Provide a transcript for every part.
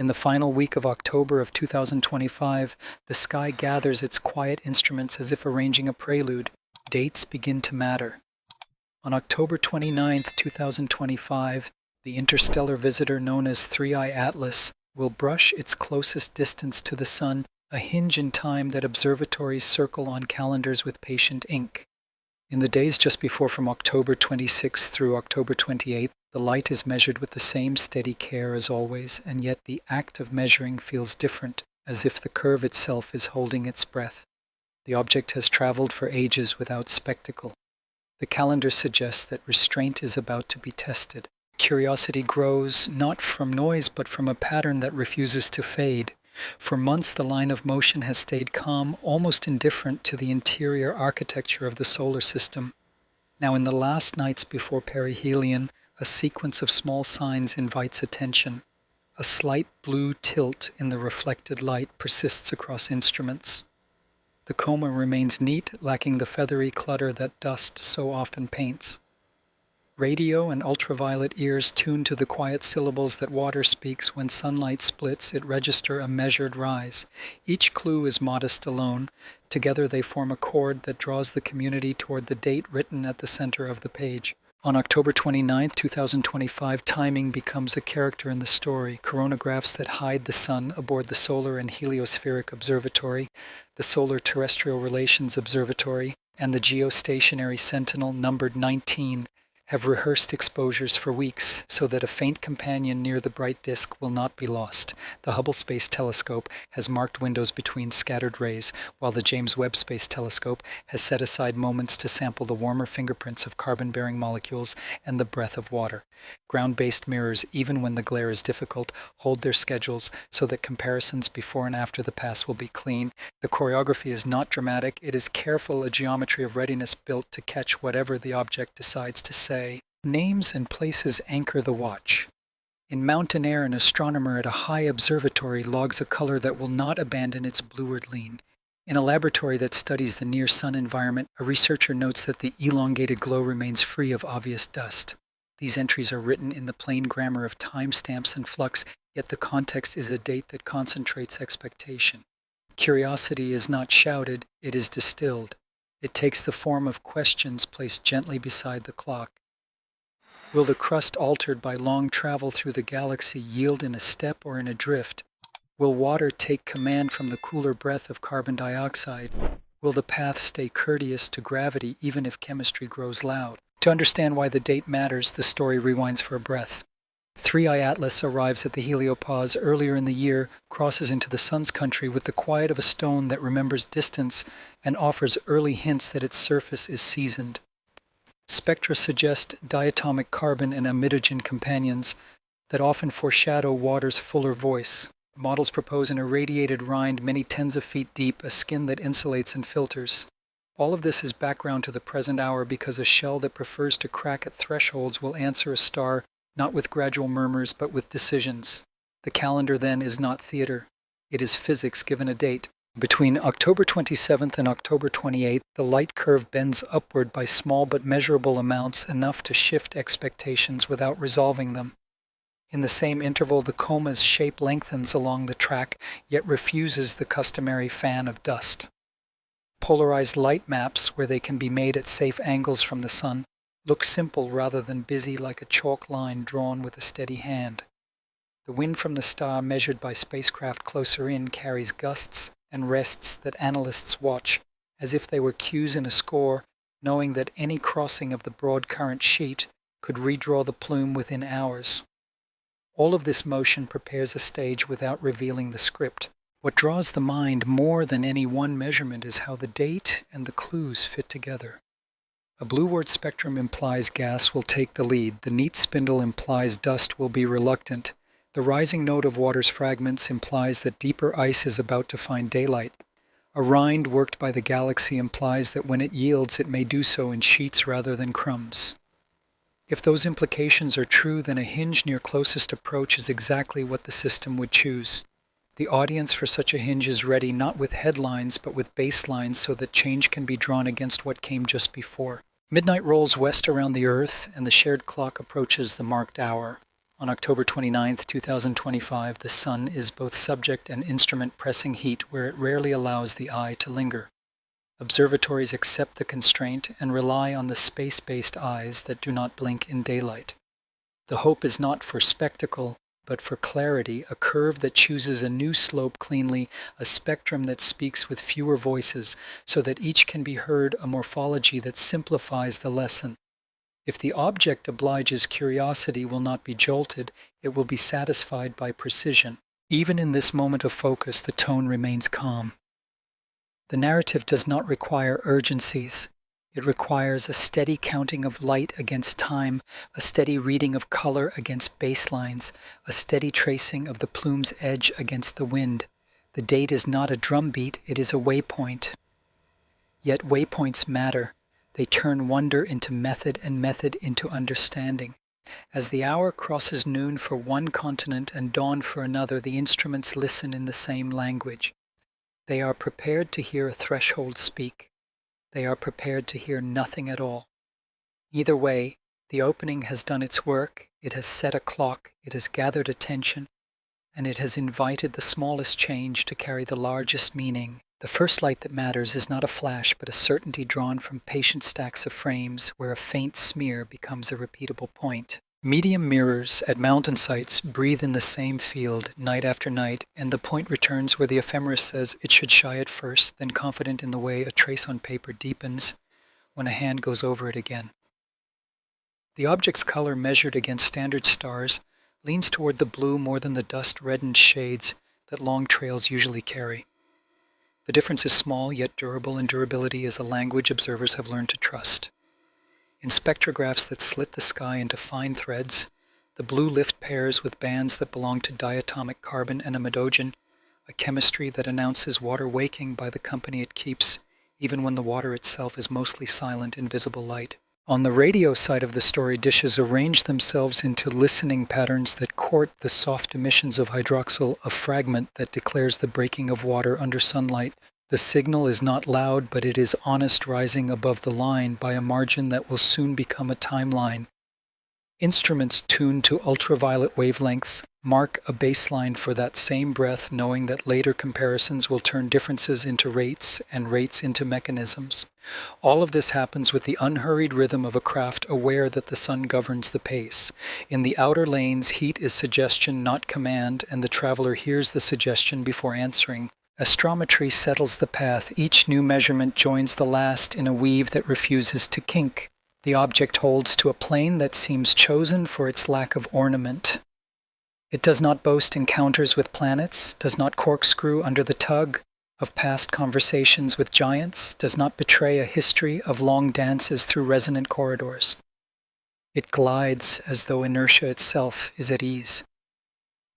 In the final week of October of 2025, the sky gathers its quiet instruments as if arranging a prelude. Dates begin to matter. On October 29, 2025, the interstellar visitor known as 3I Atlas will brush its closest distance to the Sun, a hinge in time that observatories circle on calendars with patient ink. In the days just before, from October 26 through October 28, the light is measured with the same steady care as always, and yet the act of measuring feels different, as if the curve itself is holding its breath. The object has traveled for ages without spectacle. The calendar suggests that restraint is about to be tested. Curiosity grows not from noise but from a pattern that refuses to fade. For months the line of motion has stayed calm, almost indifferent to the interior architecture of the solar system. Now in the last nights before perihelion, a sequence of small signs invites attention. A slight blue tilt in the reflected light persists across instruments. The coma remains neat, lacking the feathery clutter that dust so often paints. Radio and ultraviolet ears tune to the quiet syllables that water speaks. When sunlight splits, it register a measured rise. Each clue is modest alone. Together they form a chord that draws the community toward the date written at the center of the page. On October 29, 2025, timing becomes a character in the story. Coronagraphs that hide the Sun aboard the Solar and Heliospheric Observatory, the Solar Terrestrial Relations Observatory, and the Geostationary Sentinel, numbered 19, have rehearsed exposures for weeks so that a faint companion near the bright disk will not be lost. The Hubble Space Telescope has marked windows between scattered rays, while the James Webb Space Telescope has set aside moments to sample the warmer fingerprints of carbon-bearing molecules and the breath of water. Ground-based mirrors, even when the glare is difficult, hold their schedules so that comparisons before and after the pass will be clean. The choreography is not dramatic, it is careful, a geometry of readiness built to catch whatever the object decides to say. Names and places anchor the watch. In mountain air, an astronomer at a high observatory logs a color that will not abandon its blueward lean. In a laboratory that studies the near-sun environment, a researcher notes that the elongated glow remains free of obvious dust. These entries are written in the plain grammar of timestamps and flux, yet the context is a date that concentrates expectation. Curiosity is not shouted, it is distilled. It takes the form of questions placed gently beside the clock. Will the crust altered by long travel through the galaxy yield in a step or in a drift? Will water take command from the cooler breath of carbon dioxide? Will the path stay courteous to gravity even if chemistry grows loud? To understand why the date matters, the story rewinds for a breath. 3I Atlas arrives at the heliopause earlier in the year, crosses into the Sun's country with the quiet of a stone that remembers distance and offers early hints that its surface is seasoned. Spectra suggest diatomic carbon and amidogen companions that often foreshadow water's fuller voice. Models propose an irradiated rind many tens of feet deep, a skin that insulates and filters. All of this is background to the present hour because a shell that prefers to crack at thresholds will answer a star not with gradual murmurs but with decisions. The calendar then is not theater. It is physics given a date. Between October 27th and October 28th, the light curve bends upward by small but measurable amounts, enough to shift expectations without resolving them. In the same interval, the coma's shape lengthens along the track, yet refuses the customary fan of dust. Polarized light maps, where they can be made at safe angles from the Sun, look simple rather than busy, like a chalk line drawn with a steady hand. The wind from the star, measured by spacecraft closer in, carries gusts and rests that analysts watch, as if they were cues in a score, knowing that any crossing of the broad current sheet could redraw the plume within hours. All of this motion prepares a stage without revealing the script. What draws the mind more than any one measurement is how the date and the clues fit together. A blueward spectrum implies gas will take the lead. The neat spindle implies dust will be reluctant. The rising note of water's fragments implies that deeper ice is about to find daylight. A rind worked by the galaxy implies that when it yields, it may do so in sheets rather than crumbs. If those implications are true, then a hinge near closest approach is exactly what the system would choose. The audience for such a hinge is ready, not with headlines, but with baselines, so that change can be drawn against what came just before. Midnight rolls west around the Earth, and the shared clock approaches the marked hour. On October 29, 2025, the Sun is both subject and instrument pressing heat where it rarely allows the eye to linger. Observatories accept the constraint and rely on the space-based eyes that do not blink in daylight. The hope is not for spectacle, but for clarity, a curve that chooses a new slope cleanly, a spectrum that speaks with fewer voices, so that each can be heard, a morphology that simplifies the lesson. If the object obliges curiosity will not be jolted, it will be satisfied by precision. Even in this moment of focus, the tone remains calm. The narrative does not require urgencies. It requires a steady counting of light against time, a steady reading of color against baselines, a steady tracing of the plume's edge against the wind. The date is not a drumbeat, it is a waypoint. Yet waypoints matter. They turn wonder into method and method into understanding. As the hour crosses noon for one continent and dawn for another, the instruments listen in the same language. They are prepared to hear a threshold speak. They are prepared to hear nothing at all. Either way, the opening has done its work, it has set a clock, it has gathered attention, and it has invited the smallest change to carry the largest meaning. The first light that matters is not a flash, but a certainty drawn from patient stacks of frames where a faint smear becomes a repeatable point. Medium mirrors at mountain sites breathe in the same field night after night, and the point returns where the ephemeris says it should shy at first, then confident in the way a trace on paper deepens when a hand goes over it again. The object's color measured against standard stars leans toward the blue more than the dust-reddened shades that long trails usually carry. The difference is small yet durable, and durability is a language observers have learned to trust. In spectrographs that slit the sky into fine threads, the blue lift pairs with bands that belong to diatomic carbon and amidogen, a chemistry that announces water waking by the company it keeps, even when the water itself is mostly silent in visible light. On the radio side of the story, dishes arrange themselves into listening patterns that court the soft emissions of hydroxyl, a fragment that declares the breaking of water under sunlight. The signal is not loud, but it is honest, rising above the line by a margin that will soon become a timeline. Instruments tuned to ultraviolet wavelengths mark a baseline for that same breath, knowing that later comparisons will turn differences into rates and rates into mechanisms. All of this happens with the unhurried rhythm of a craft aware that the sun governs the pace. In the outer lanes, heat is suggestion, not command, and the traveler hears the suggestion before answering. Astrometry settles the path. Each new measurement joins the last in a weave that refuses to kink. The object holds to a plane that seems chosen for its lack of ornament. It does not boast encounters with planets, does not corkscrew under the tug of past conversations with giants, does not betray a history of long dances through resonant corridors. It glides as though inertia itself is at ease.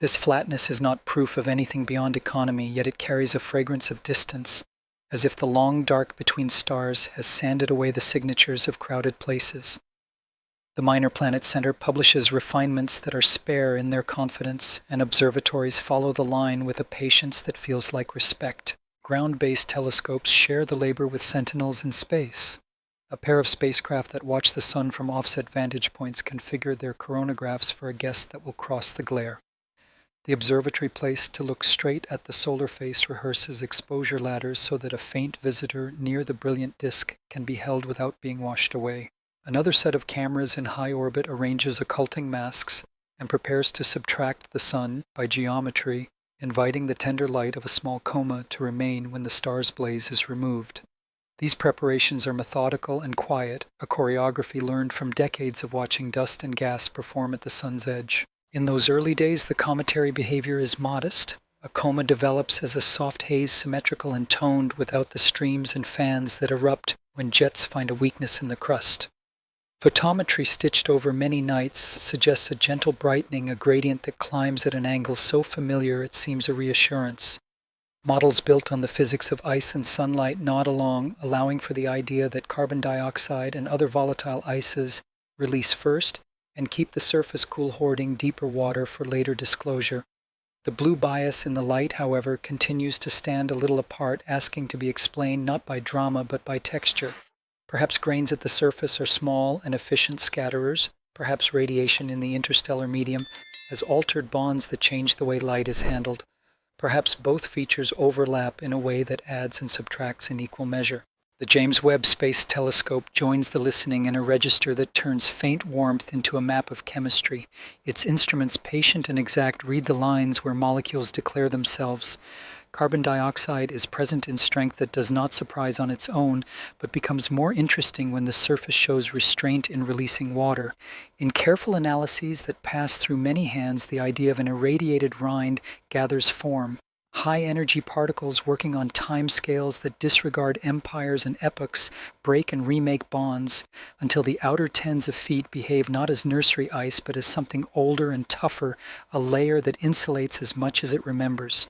This flatness is not proof of anything beyond economy, yet it carries a fragrance of distance, as if the long dark between stars has sanded away the signatures of crowded places. The Minor Planet Center publishes refinements that are spare in their confidence, and observatories follow the line with a patience that feels like respect. Ground-based telescopes share the labor with sentinels in space. A pair of spacecraft that watch the sun from offset vantage points configure their coronagraphs for a guest that will cross the glare. The observatory placed to look straight at the solar face rehearses exposure ladders so that a faint visitor near the brilliant disk can be held without being washed away. Another set of cameras in high orbit arranges occulting masks and prepares to subtract the sun by geometry, inviting the tender light of a small coma to remain when the star's blaze is removed. These preparations are methodical and quiet, a choreography learned from decades of watching dust and gas perform at the sun's edge. In those early days, the cometary behavior is modest. A coma develops as a soft haze, symmetrical and toned, without the streams and fans that erupt when jets find a weakness in the crust. Photometry stitched over many nights suggests a gentle brightening, a gradient that climbs at an angle so familiar it seems a reassurance. Models built on the physics of ice and sunlight nod along, allowing for the idea that carbon dioxide and other volatile ices release first and keep the surface cool, hoarding deeper water for later disclosure. The blue bias in the light, however, continues to stand a little apart, asking to be explained not by drama but by texture. Perhaps grains at the surface are small and efficient scatterers, perhaps radiation in the interstellar medium as altered bonds that change the way light is handled. Perhaps both features overlap in a way that adds and subtracts in equal measure. The James Webb Space Telescope joins the listening in a register that turns faint warmth into a map of chemistry. Its instruments, patient and exact, read the lines where molecules declare themselves. Carbon dioxide is present in strength that does not surprise on its own, but becomes more interesting when the surface shows restraint in releasing water. In careful analyses that pass through many hands, the idea of an irradiated rind gathers form. High-energy particles working on time scales that disregard empires and epochs break and remake bonds until the outer tens of feet behave not as nursery ice but as something older and tougher, a layer that insulates as much as it remembers.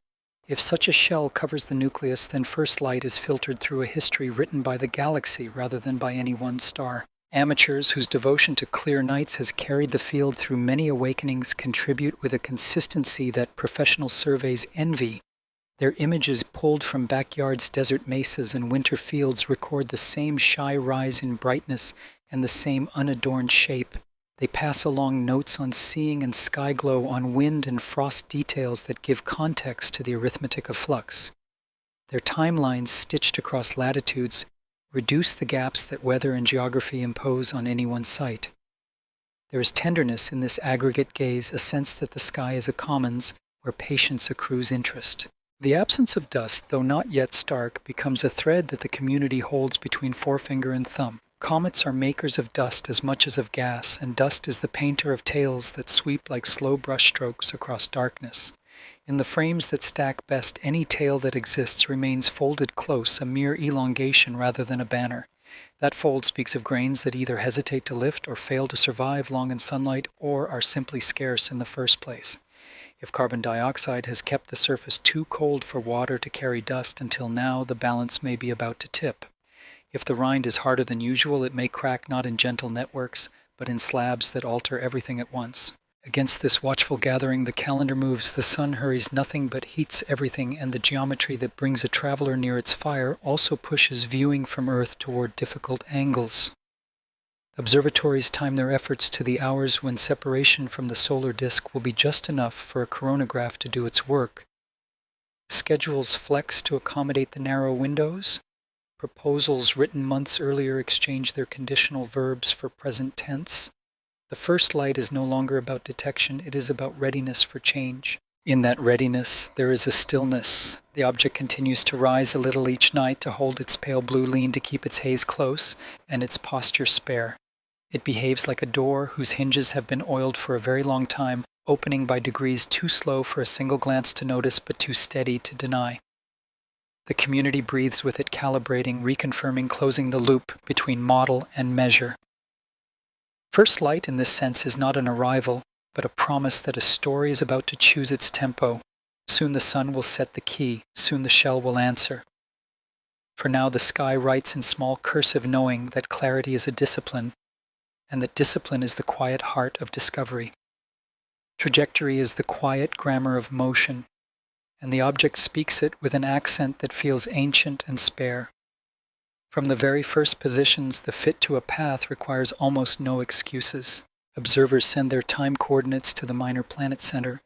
If such a shell covers the nucleus, then first light is filtered through a history written by the galaxy rather than by any one star. Amateurs whose devotion to clear nights has carried the field through many awakenings contribute with a consistency that professional surveys envy. Their images pulled from backyards, desert mesas, and winter fields record the same shy rise in brightness and the same unadorned shape. They pass along notes on seeing and sky glow, on wind and frost details that give context to the arithmetic of flux. Their timelines, stitched across latitudes, reduce the gaps that weather and geography impose on any one site. There is tenderness in this aggregate gaze, a sense that the sky is a commons where patience accrues interest. The absence of dust, though not yet stark, becomes a thread that the community holds between forefinger and thumb. Comets are makers of dust as much as of gas, and dust is the painter of tales that sweep like slow brushstrokes across darkness. In the frames that stack best, any tale that exists remains folded close, a mere elongation rather than a banner. That fold speaks of grains that either hesitate to lift or fail to survive long in sunlight, or are simply scarce in the first place. If carbon dioxide has kept the surface too cold for water to carry dust until now, the balance may be about to tip. If the rind is harder than usual, it may crack not in gentle networks, but in slabs that alter everything at once. Against this watchful gathering, the calendar moves, the sun hurries, nothing but heats everything, and the geometry that brings a traveler near its fire also pushes viewing from Earth toward difficult angles. Observatories time their efforts to the hours when separation from the solar disk will be just enough for a coronagraph to do its work. Schedules flex to accommodate the narrow windows. Proposals written months earlier exchange their conditional verbs for present tense. The first light is no longer about detection, it is about readiness for change. In that readiness, there is a stillness. The object continues to rise a little each night to hold its pale blue lean to keep its haze close and its posture spare. It behaves like a door whose hinges have been oiled for a very long time, opening by degrees too slow for a single glance to notice but too steady to deny. The community breathes with it, calibrating, reconfirming, closing the loop between model and measure. First light in this sense is not an arrival, but a promise that a story is about to choose its tempo. Soon the sun will set the key, soon the shell will answer. For now the sky writes in small cursive, knowing that clarity is a discipline, and that discipline is the quiet heart of discovery. Trajectory is the quiet grammar of motion, and the object speaks it with an accent that feels ancient and spare. From the very first positions, the fit to a path requires almost no excuses. Observers send their time coordinates to the minor planet center.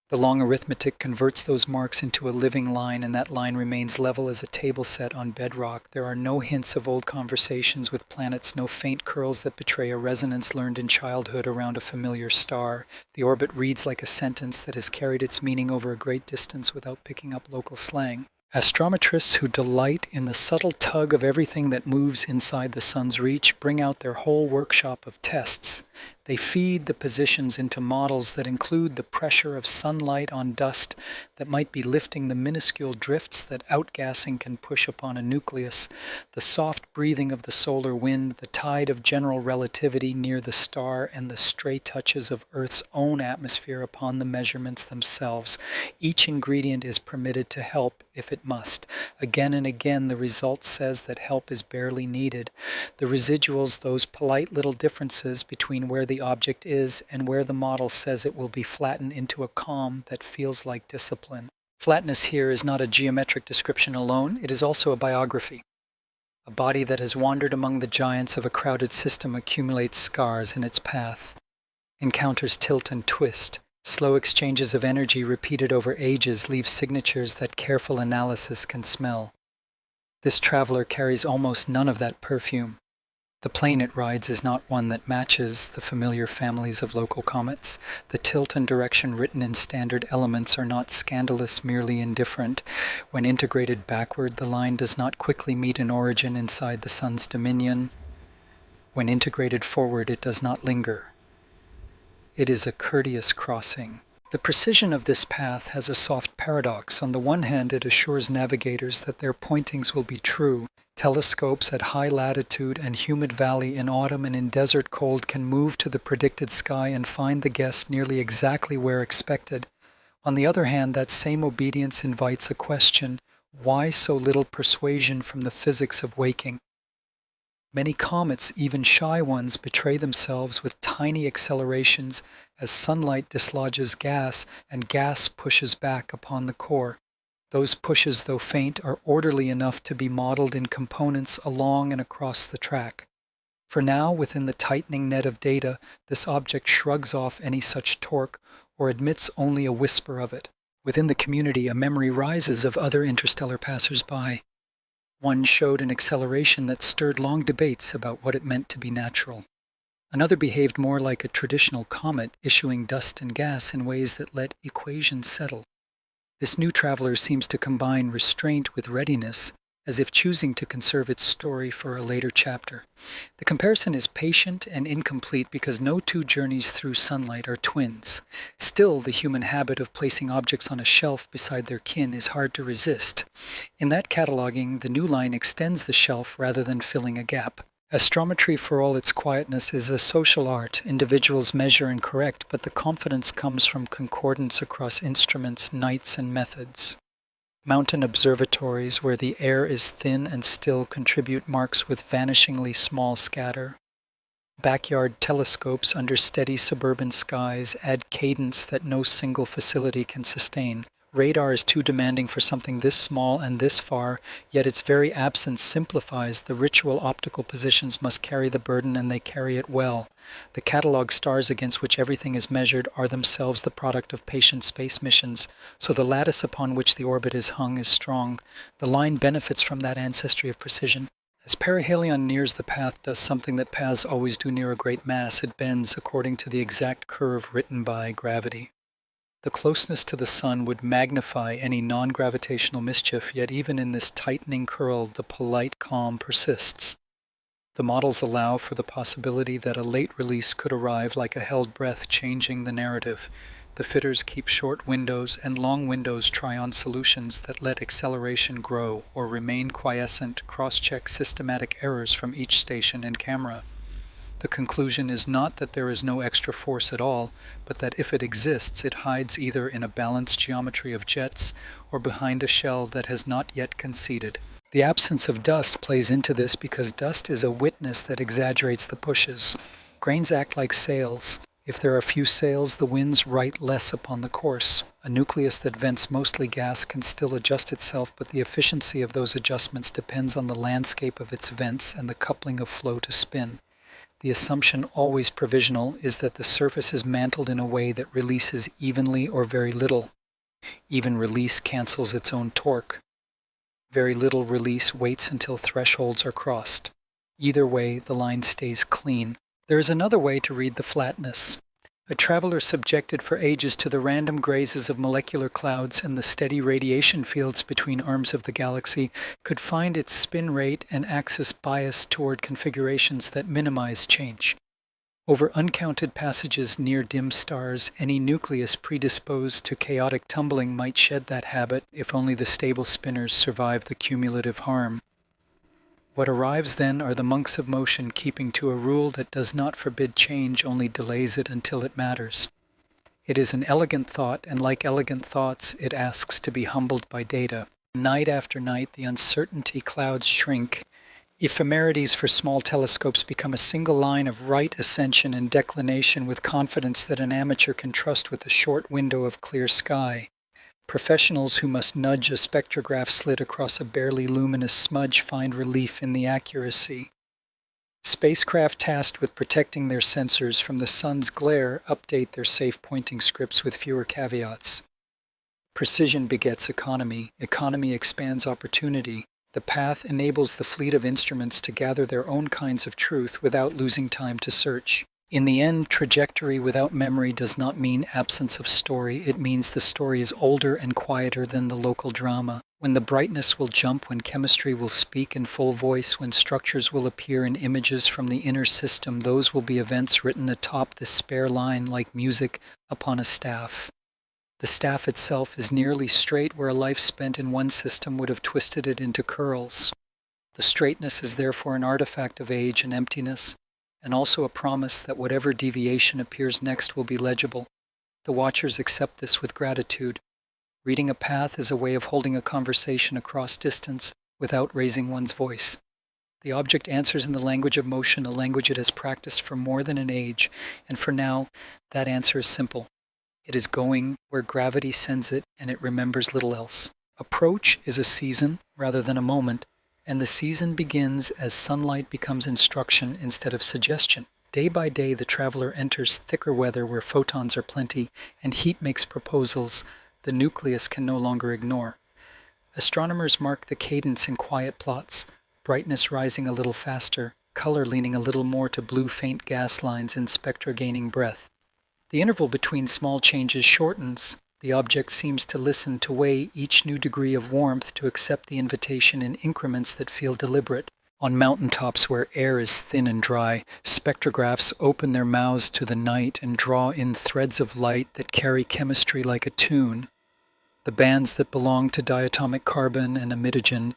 The long arithmetic converts those marks into a living line, and that line remains level as a table set on bedrock. There are no hints of old conversations with planets, no faint curls that betray a resonance learned in childhood around a familiar star. The orbit reads like a sentence that has carried its meaning over a great distance without picking up local slang. Astrometrists who delight in the subtle tug of everything that moves inside the sun's reach bring out their whole workshop of tests. They feed the positions into models that include the pressure of sunlight on dust that might be lifting the minuscule drifts that outgassing can push upon a nucleus, the soft breathing of the solar wind, the tide of general relativity near the star, and the stray touches of Earth's own atmosphere upon the measurements themselves. Each ingredient is permitted to help if it must. Again and again, the result says that help is barely needed. The residuals, those polite little differences between where the object is and where the model says it will be, flattened into a calm that feels like discipline. Flatness here is not a geometric description alone, it is also a biography. A body that has wandered among the giants of a crowded system accumulates scars in its path, encounters tilt and twist, Slow exchanges of energy repeated over ages leave signatures that careful analysis can smell. This traveler carries almost none of that perfume. The plane it rides is not one that matches the familiar families of local comets. The tilt and direction written in standard elements are not scandalous, merely indifferent. When integrated backward, the line does not quickly meet an origin inside the sun's dominion. When integrated forward, it does not linger. It is a courteous crossing. The precision of this path has a soft paradox. On the one hand, it assures navigators that their pointings will be true. Telescopes at high latitude and humid valley in autumn and in desert cold can move to the predicted sky and find the guest nearly exactly where expected. On the other hand, that same obedience invites a question: why so little persuasion from the physics of waking? Many comets, even shy ones, betray themselves with tiny accelerations as sunlight dislodges gas and gas pushes back upon the core. Those pushes, though faint, are orderly enough to be modeled in components along and across the track. For now, within the tightening net of data, this object shrugs off any such torque or admits only a whisper of it. Within the community, a memory rises of other interstellar passers-by. One showed an acceleration that stirred long debates about what it meant to be natural. Another behaved more like a traditional comet, issuing dust and gas in ways that let equations settle. This new traveler seems to combine restraint with readiness, as if choosing to conserve its story for a later chapter. The comparison is patient and incomplete because no two journeys through sunlight are twins. Still, the human habit of placing objects on a shelf beside their kin is hard to resist. In that cataloging, the new line extends the shelf rather than filling a gap. Astrometry, for all its quietness, is a social art. Individuals measure and correct, but the confidence comes from concordance across instruments, nights, and methods. Mountain observatories, where the air is thin and still, contribute marks with vanishingly small scatter. Backyard telescopes under steady suburban skies add cadence that no single facility can sustain. Radar is too demanding for something this small and this far, yet its very absence simplifies. The ritual optical positions must carry the burden, and they carry it well. The catalog stars against which everything is measured are themselves the product of patient space missions, so the lattice upon which the orbit is hung is strong. The line benefits from that ancestry of precision. As perihelion nears the path, does something that paths always do near a great mass: it bends according to the exact curve written by gravity. The closeness to the sun would magnify any non-gravitational mischief, yet even in this tightening curl, the polite calm persists. The models allow for the possibility that a late release could arrive like a held breath, changing the narrative. The fitters keep short windows, and long windows try on solutions that let acceleration grow or remain quiescent, cross-check systematic errors from each station and camera. The conclusion is not that there is no extra force at all, but that if it exists, it hides either in a balanced geometry of jets or behind a shell that has not yet conceded. The absence of dust plays into this because dust is a witness that exaggerates the pushes. Grains act like sails. If there are few sails, the winds right less upon the course. A nucleus that vents mostly gas can still adjust itself, but the efficiency of those adjustments depends on the landscape of its vents and the coupling of flow to spin. The assumption, always provisional, is that the surface is mantled in a way that releases evenly or very little. Even release cancels its own torque. Very little release waits until thresholds are crossed. Either way, the line stays clean. There is another way to read the flatness. A traveler subjected for ages to the random grazes of molecular clouds and the steady radiation fields between arms of the galaxy could find its spin rate and axis biased toward configurations that minimize change. Over uncounted passages near dim stars, any nucleus predisposed to chaotic tumbling might shed that habit if only the stable spinners survive the cumulative harm. What arrives then are the monks of motion, keeping to a rule that does not forbid change, only delays it until it matters. It is an elegant thought, and like elegant thoughts, it asks to be humbled by data. Night after night, the uncertainty clouds shrink. Ephemerides for small telescopes become a single line of right ascension and declination with confidence that an amateur can trust with a short window of clear sky. Professionals who must nudge a spectrograph slit across a barely luminous smudge find relief in the accuracy. Spacecraft tasked with protecting their sensors from the sun's glare update their safe pointing scripts with fewer caveats. Precision begets economy. Economy expands opportunity. The path enables the fleet of instruments to gather their own kinds of truth without losing time to search. In the end, trajectory without memory does not mean absence of story. It means the story is older and quieter than the local drama. When the brightness will jump, when chemistry will speak in full voice, when structures will appear in images from the inner system, those will be events written atop this spare line like music upon a staff. The staff itself is nearly straight where a life spent in one system would have twisted it into curls. The straightness is therefore an artifact of age and emptiness, and also a promise that whatever deviation appears next will be legible. The watchers accept this with gratitude. Reading a path is a way of holding a conversation across distance without raising one's voice. The object answers in the language of motion, a language it has practiced for more than an age, and for now, that answer is simple. It is going where gravity sends it, and it remembers little else. Approach is a season rather than a moment, and the season begins as sunlight becomes instruction instead of suggestion. Day by day, the traveler enters thicker weather where photons are plenty, and heat makes proposals the nucleus can no longer ignore. Astronomers mark the cadence in quiet plots, brightness rising a little faster, color leaning a little more to blue faint gas lines and spectra gaining breadth. The interval between small changes shortens. The object seems to listen, to weigh each new degree of warmth, to accept the invitation in increments that feel deliberate. On mountaintops where air is thin and dry, spectrographs open their mouths to the night and draw in threads of light that carry chemistry like a tune. The bands that belong to diatomic carbon and amidogen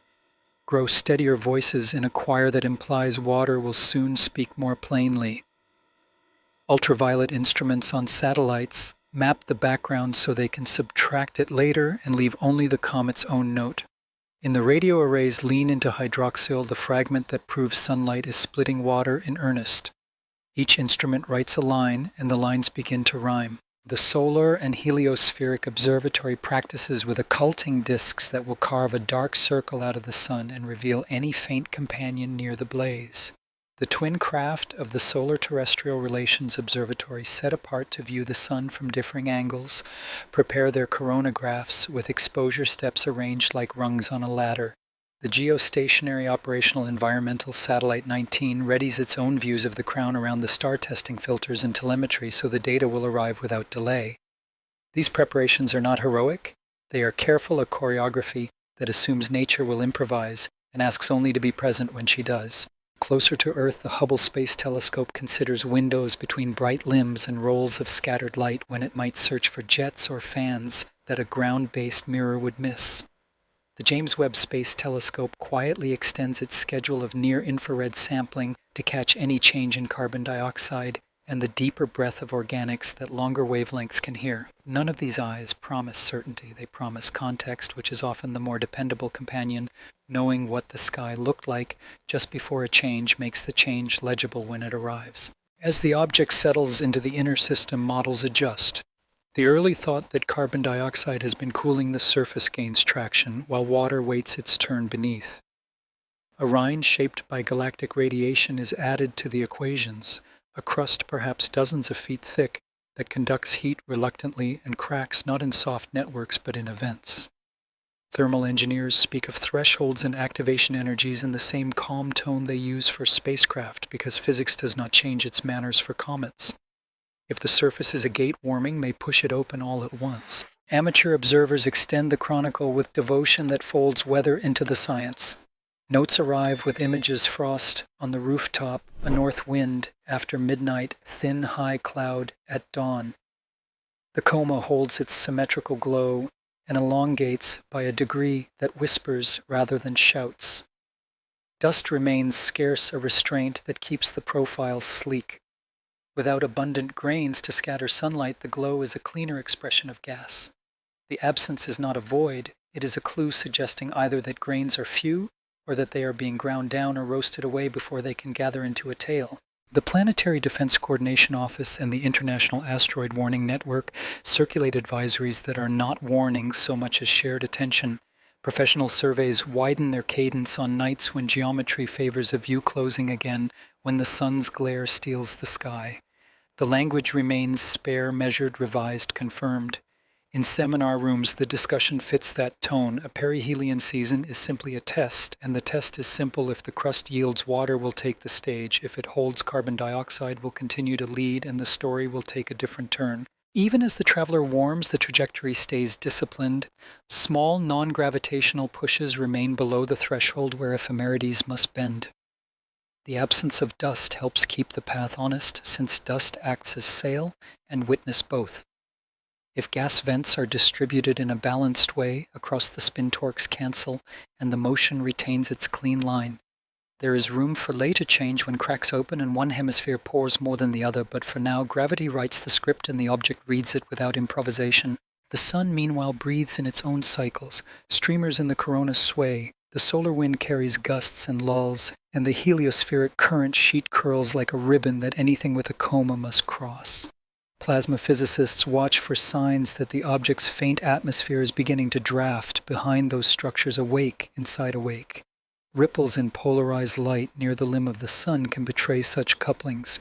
grow steadier voices in a choir that implies water will soon speak more plainly. Ultraviolet instruments on satellites map the background so they can subtract it later and leave only the comet's own note. In the radio arrays lean into hydroxyl, the fragment that proves sunlight is splitting water in earnest. Each instrument writes a line, and the lines begin to rhyme. The solar and heliospheric observatory practices with occulting disks that will carve a dark circle out of the sun and reveal any faint companion near the blaze. The twin craft of the Solar Terrestrial Relations Observatory, set apart to view the sun from differing angles, prepare their coronagraphs with exposure steps arranged like rungs on a ladder. The Geostationary Operational Environmental Satellite 19 readies its own views of the crown around the star testing filters and telemetry so the data will arrive without delay. These preparations are not heroic. They are careful, a choreography that assumes nature will improvise and asks only to be present when she does. Closer to Earth, the Hubble Space Telescope considers windows between bright limbs and rolls of scattered light when it might search for jets or fans that a ground-based mirror would miss. The James Webb Space Telescope quietly extends its schedule of near-infrared sampling to catch any change in carbon dioxide and the deeper breath of organics that longer wavelengths can hear. None of these eyes promise certainty. They promise context, which is often the more dependable companion. Knowing what the sky looked like just before a change makes the change legible when it arrives. As the object settles into the inner system, models adjust. The early thought that carbon dioxide has been cooling the surface gains traction, while water waits its turn beneath. A rind shaped by galactic radiation is added to the equations, a crust perhaps dozens of feet thick that conducts heat reluctantly and cracks not in soft networks but in events. Thermal engineers speak of thresholds and activation energies in the same calm tone they use for spacecraft because physics does not change its manners for comets. If the surface is a gate, warming may push it open all at once. Amateur observers extend the chronicle with devotion that folds weather into the science. Notes arrive with images: frost on the rooftop, a north wind after midnight, thin high cloud at dawn. The coma holds its symmetrical glow and elongates by a degree that whispers rather than shouts. Dust remains scarce, a restraint that keeps the profile sleek. Without abundant grains to scatter sunlight, the glow is a cleaner expression of gas. The absence is not a void, it is a clue suggesting either that grains are few or that they are being ground down or roasted away before they can gather into a tail. The Planetary Defense Coordination Office and the International Asteroid Warning Network circulate advisories that are not warnings so much as shared attention. Professional surveys widen their cadence on nights when geometry favors a view closing again, when the sun's glare steals the sky. The language remains spare, measured, revised, confirmed. In seminar rooms, the discussion fits that tone. A perihelion season is simply a test, and the test is simple. If the crust yields water, will take the stage. If it holds carbon dioxide, will continue to lead, and the story will take a different turn. Even as the traveler warms, the trajectory stays disciplined. Small, non-gravitational pushes remain below the threshold where ephemerides must bend. The absence of dust helps keep the path honest, since dust acts as sail and witness both. If gas vents are distributed in a balanced way, across the spin torques cancel, and the motion retains its clean line. There is room for later change when cracks open and one hemisphere pours more than the other, but for now, gravity writes the script and the object reads it without improvisation. The sun, meanwhile, breathes in its own cycles. Streamers in the corona sway. The solar wind carries gusts and lulls, and the heliospheric current sheet curls like a ribbon that anything with a coma must cross. Plasma physicists watch for signs that the object's faint atmosphere is beginning to draft behind those structures awake inside awake. Ripples in polarized light near the limb of the sun can betray such couplings.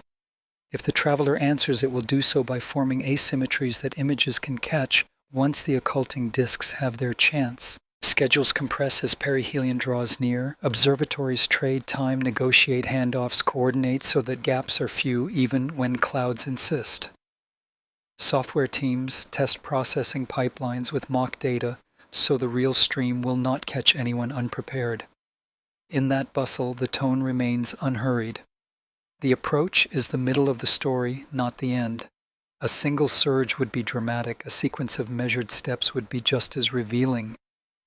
If the traveler answers, it will do so by forming asymmetries that images can catch once the occulting disks have their chance. Schedules compress as perihelion draws near. Observatories trade time, negotiate handoffs, coordinate so that gaps are few even when clouds insist. Software teams test processing pipelines with mock data so the real stream will not catch anyone unprepared. In that bustle, the tone remains unhurried. The approach is the middle of the story, not the end. A single surge would be dramatic. A sequence of measured steps would be just as revealing.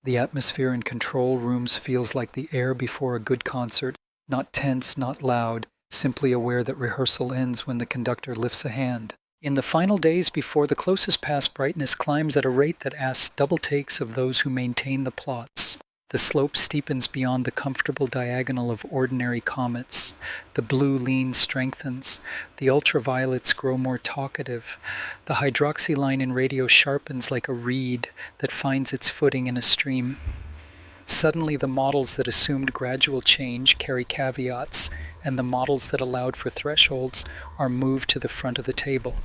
The atmosphere in control rooms feels like the air before a good concert, not tense, not loud, simply aware that rehearsal ends when the conductor lifts a hand. In the final days before, the closest pass brightness climbs at a rate that asks double takes of those who maintain the plots. The slope steepens beyond the comfortable diagonal of ordinary comets. The blue lean strengthens. The ultraviolets grow more talkative. The hydroxy line in radio sharpens like a reed that finds its footing in a stream. Suddenly, the models that assumed gradual change carry caveats, and the models that allowed for thresholds are moved to the front of the table.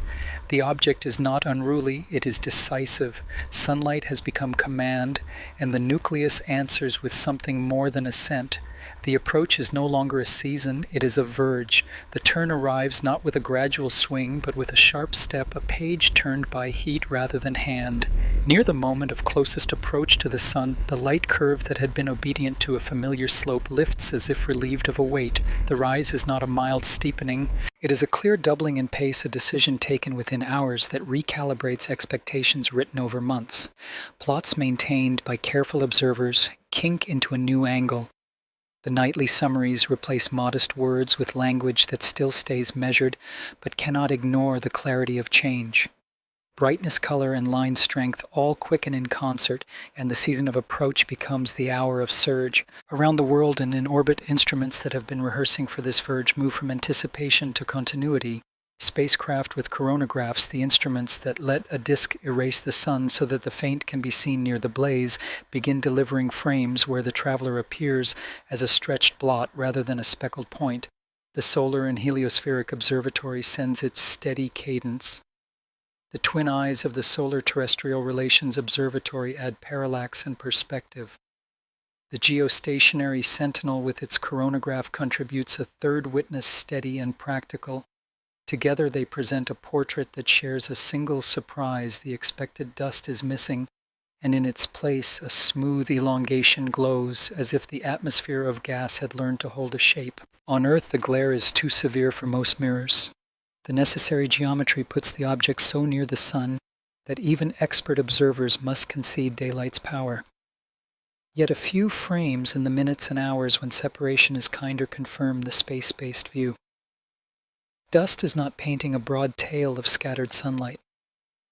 The object is not unruly, it is decisive. Sunlight has become command, and the nucleus answers with something more than assent. The approach is no longer a season, it is a verge. The turn arrives not with a gradual swing, but with a sharp step, a page turned by heat rather than hand. Near the moment of closest approach to the sun, the light curve that had been obedient to a familiar slope lifts as if relieved of a weight. The rise is not a mild steepening. It is a clear doubling in pace, a decision taken within hours that recalibrates expectations written over months. Plots maintained by careful observers kink into a new angle. The nightly summaries replace modest words with language that still stays measured but cannot ignore the clarity of change. Brightness, color, and line strength all quicken in concert, and the season of approach becomes the hour of surge. Around the world and in orbit, instruments that have been rehearsing for this verge move from anticipation to continuity. Spacecraft with coronagraphs, the instruments that let a disk erase the sun so that the faint can be seen near the blaze, begin delivering frames where the traveler appears as a stretched blot rather than a speckled point. The solar and heliospheric observatory sends its steady cadence. The twin eyes of the Solar-Terrestrial Relations Observatory add parallax and perspective. The geostationary sentinel with its coronagraph contributes a third witness, steady and practical. Together they present a portrait that shares a single surprise. The expected dust is missing, and in its place a smooth elongation glows, as if the atmosphere of gas had learned to hold a shape. On Earth, the glare is too severe for most mirrors. The necessary geometry puts the object so near the sun that even expert observers must concede daylight's power. Yet a few frames in the minutes and hours when separation is kinder confirm the space-based view. Dust is not painting a broad tail of scattered sunlight.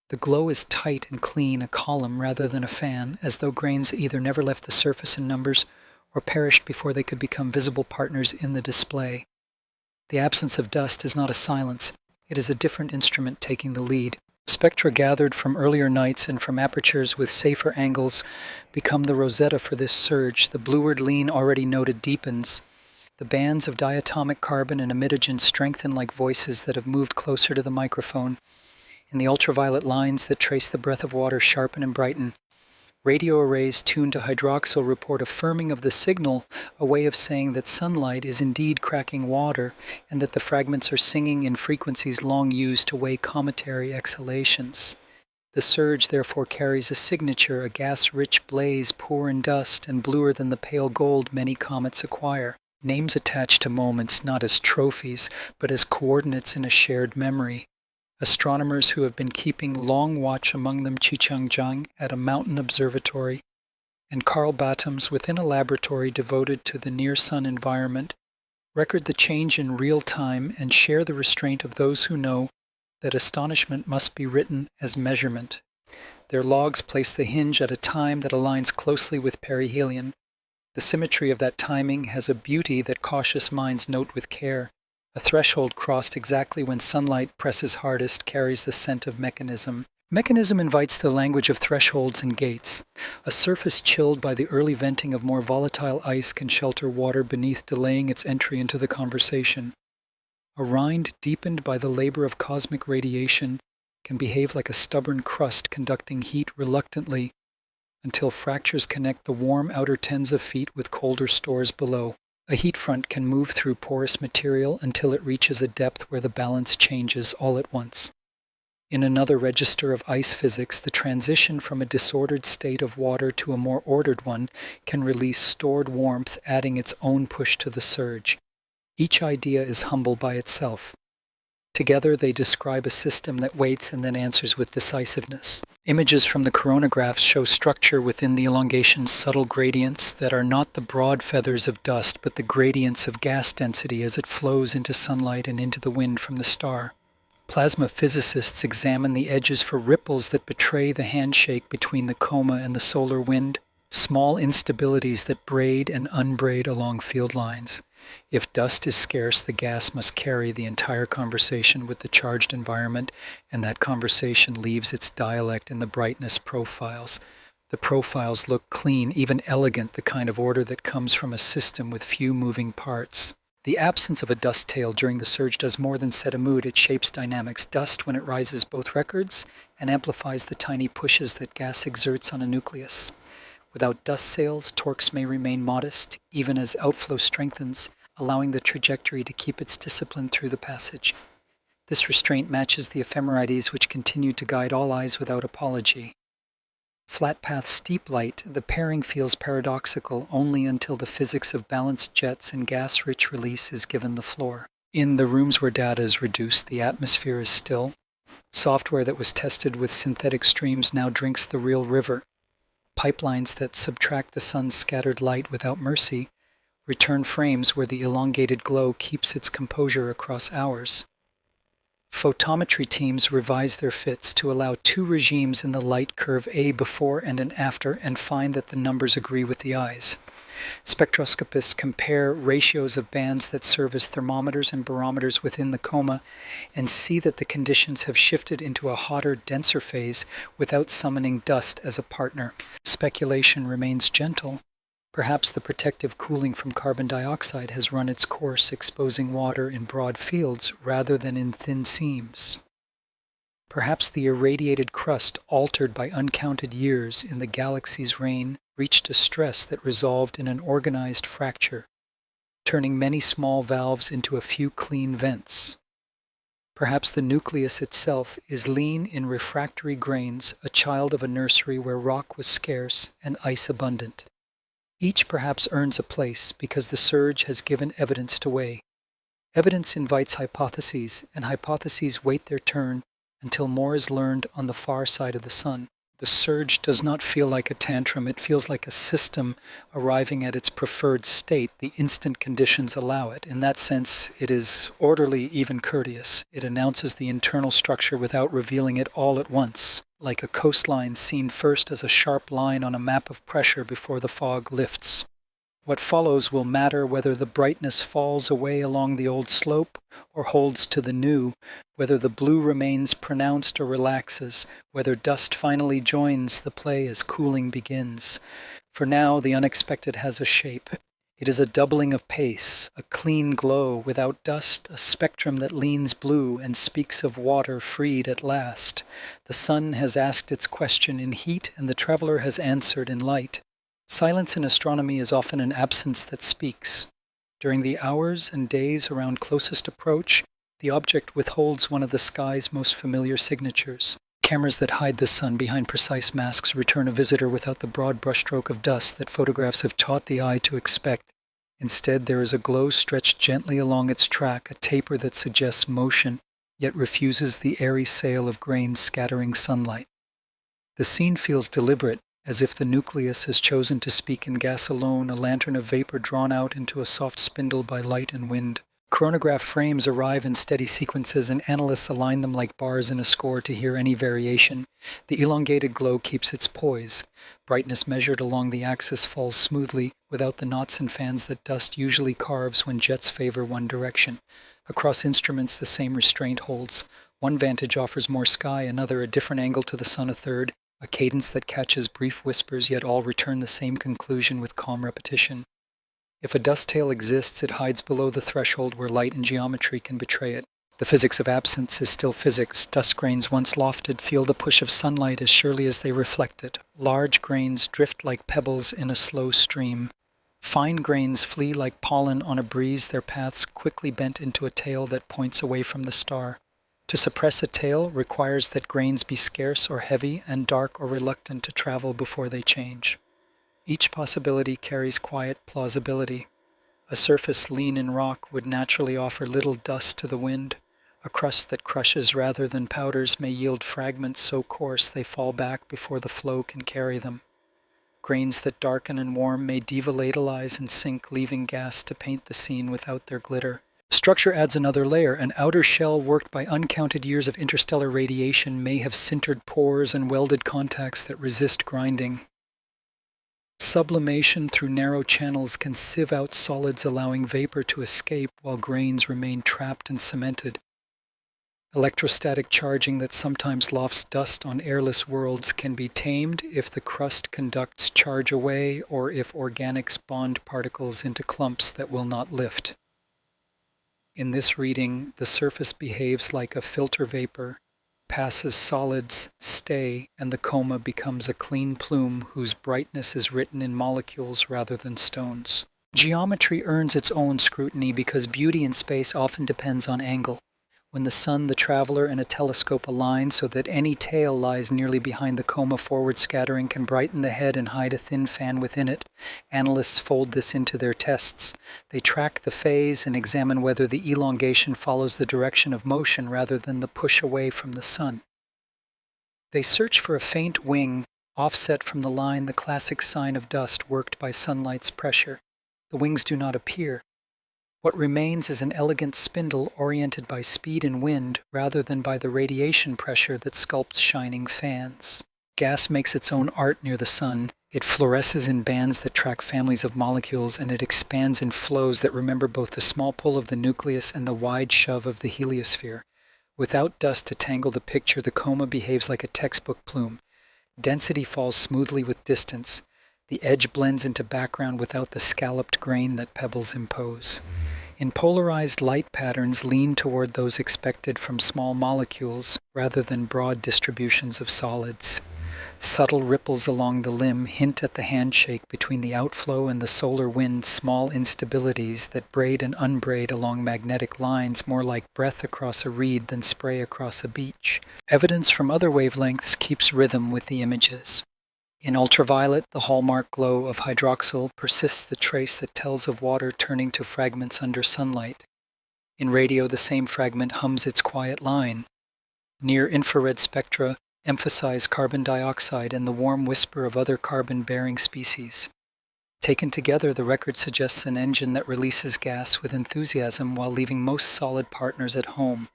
The glow is tight and clean, a column rather than a fan, as though grains either never left the surface in numbers or perished before they could become visible partners in the display. The absence of dust is not a silence, it is a different instrument taking the lead. Spectra gathered from earlier nights and from apertures with safer angles become the rosetta for this surge. The blueward lean already noted deepens. The bands of diatomic carbon and imitogen strengthen like voices that have moved closer to the microphone. And the ultraviolet lines that trace the breath of water sharpen and brighten. Radio arrays tuned to hydroxyl report a firming of the signal, a way of saying that sunlight is indeed cracking water, and that the fragments are singing in frequencies long used to weigh cometary exhalations. The surge therefore carries a signature, a gas-rich blaze, poor in dust, and bluer than the pale gold many comets acquire. Names attached to moments not as trophies, but as coordinates in a shared memory. Astronomers who have been keeping long watch, among them Chichang at a mountain observatory, and Carl Battams within a laboratory devoted to the near-sun environment, record the change in real time and share the restraint of those who know that astonishment must be written as measurement. Their logs place the hinge at a time that aligns closely with perihelion. The symmetry of that timing has a beauty that cautious minds note with care. A threshold crossed exactly when sunlight presses hardest carries the scent of mechanism. Mechanism invites the language of thresholds and gates. A surface chilled by the early venting of more volatile ice can shelter water beneath, delaying its entry into the conversation. A rind deepened by the labor of cosmic radiation can behave like a stubborn crust conducting heat reluctantly until fractures connect the warm outer tens of feet with colder stores below. A heat front can move through porous material until it reaches a depth where the balance changes all at once. In another register of ice physics, the transition from a disordered state of water to a more ordered one can release stored warmth, adding its own push to the surge. Each idea is humble by itself. Together they describe a system that waits and then answers with decisiveness. Images from the coronagraphs show structure within the elongation's subtle gradients that are not the broad feathers of dust, but the gradients of gas density as it flows into sunlight and into the wind from the star. Plasma physicists examine the edges for ripples that betray the handshake between the coma and the solar wind, small instabilities that braid and unbraid along field lines. If dust is scarce, the gas must carry the entire conversation with the charged environment, and that conversation leaves its dialect in the brightness profiles. The profiles look clean, even elegant, the kind of order that comes from a system with few moving parts. The absence of a dust tail during the surge does more than set a mood, it shapes dynamics. Dust, when it rises, both records and amplifies the tiny pushes that gas exerts on a nucleus. Without dust sails, torques may remain modest, even as outflow strengthens, allowing the trajectory to keep its discipline through the passage. This restraint matches the ephemerides which continue to guide all eyes without apology. Flat path steep light, the pairing feels paradoxical only until the physics of balanced jets and gas-rich release is given the floor. In the rooms where data is reduced, the atmosphere is still. Software that was tested with synthetic streams now drinks the real river. Pipelines that subtract the sun's scattered light without mercy return frames where the elongated glow keeps its composure across hours. Photometry teams revise their fits to allow two regimes in the light curve, a before and an after, and find that the numbers agree with the eyes. Spectroscopists compare ratios of bands that serve as thermometers and barometers within the coma and see that the conditions have shifted into a hotter, denser phase without summoning dust as a partner. Speculation remains gentle. Perhaps the protective cooling from carbon dioxide has run its course, exposing water in broad fields rather than in thin seams. Perhaps the irradiated crust, altered by uncounted years in the galaxy's reign, reached a stress that resolved in an organized fracture, turning many small valves into a few clean vents. Perhaps the nucleus itself is lean in refractory grains, a child of a nursery where rock was scarce and ice abundant. Each perhaps earns a place because the surge has given evidence to weigh. Evidence invites hypotheses, and hypotheses wait their turn until more is learned on the far side of the sun. The surge does not feel like a tantrum, it feels like a system arriving at its preferred state the instant conditions allow it. In that sense, it is orderly, even courteous. It announces the internal structure without revealing it all at once, like a coastline seen first as a sharp line on a map of pressure before the fog lifts. What follows will matter whether the brightness falls away along the old slope or holds to the new, whether the blue remains pronounced or relaxes, whether dust finally joins the play as cooling begins. For now, the unexpected has a shape. It is a doubling of pace, a clean glow without dust, a spectrum that leans blue and speaks of water freed at last. The sun has asked its question in heat, and the traveler has answered in light. Silence in astronomy is often an absence that speaks. During the hours and days around closest approach, the object withholds one of the sky's most familiar signatures. Cameras that hide the sun behind precise masks return a visitor without the broad brushstroke of dust that photographs have taught the eye to expect. Instead, there is a glow stretched gently along its track, a taper that suggests motion, yet refuses the airy sail of grains scattering sunlight. The scene feels deliberate, as if the nucleus has chosen to speak in gas alone, a lantern of vapor drawn out into a soft spindle by light and wind. Chronograph frames arrive in steady sequences, and analysts align them like bars in a score to hear any variation. The elongated glow keeps its poise. Brightness measured along the axis falls smoothly, without the knots and fans that dust usually carves when jets favor one direction. Across instruments, the same restraint holds. One vantage offers more sky, another a different angle to the sun, a third a cadence that catches brief whispers, yet all return the same conclusion with calm repetition. If a dust tail exists, it hides below the threshold where light and geometry can betray it. The physics of absence is still physics. Dust grains once lofted feel the push of sunlight as surely as they reflect it. Large grains drift like pebbles in a slow stream. Fine grains flee like pollen on a breeze, their paths quickly bent into a tail that points away from the star. To suppress a tail requires that grains be scarce or heavy and dark or reluctant to travel before they change. Each possibility carries quiet plausibility. A surface lean in rock would naturally offer little dust to the wind. A crust that crushes rather than powders may yield fragments so coarse they fall back before the flow can carry them. Grains that darken and warm may devolatilize and sink, leaving gas to paint the scene without their glitter. Structure adds another layer. An outer shell worked by uncounted years of interstellar radiation may have sintered pores and welded contacts that resist grinding. Sublimation through narrow channels can sieve out solids, allowing vapor to escape while grains remain trapped and cemented. Electrostatic charging that sometimes lofts dust on airless worlds can be tamed if the crust conducts charge away or if organics bond particles into clumps that will not lift. In this reading, the surface behaves like a filter vapor, passes solids, stay, and the coma becomes a clean plume whose brightness is written in molecules rather than stones. Geometry earns its own scrutiny because beauty in space often depends on angle. When the sun, the traveler, and a telescope align so that any tail lies nearly behind the coma, forward scattering can brighten the head and hide a thin fan within it. Analysts fold this into their tests. They track the phase and examine whether the elongation follows the direction of motion rather than the push away from the sun. They search for a faint wing, offset from the line, the classic sign of dust worked by sunlight's pressure. The wings do not appear. What remains is an elegant spindle oriented by speed and wind rather than by the radiation pressure that sculpts shining fans. Gas makes its own art near the sun. It fluoresces in bands that track families of molecules, and it expands in flows that remember both the small pull of the nucleus and the wide shove of the heliosphere. Without dust to tangle the picture, the coma behaves like a textbook plume. Density falls smoothly with distance. The edge blends into background without the scalloped grain that pebbles impose. In polarized light patterns lean toward those expected from small molecules rather than broad distributions of solids. Subtle ripples along the limb hint at the handshake between the outflow and the solar wind, small instabilities that braid and unbraid along magnetic lines, more like breath across a reed than spray across a beach. Evidence from other wavelengths keeps rhythm with the images. In ultraviolet, the hallmark glow of hydroxyl persists, the trace that tells of water turning to fragments under sunlight. In radio, the same fragment hums its quiet line. Near-infrared spectra emphasize carbon dioxide and the warm whisper of other carbon-bearing species. Taken together, the record suggests an engine that releases gas with enthusiasm while leaving most solid partners at home.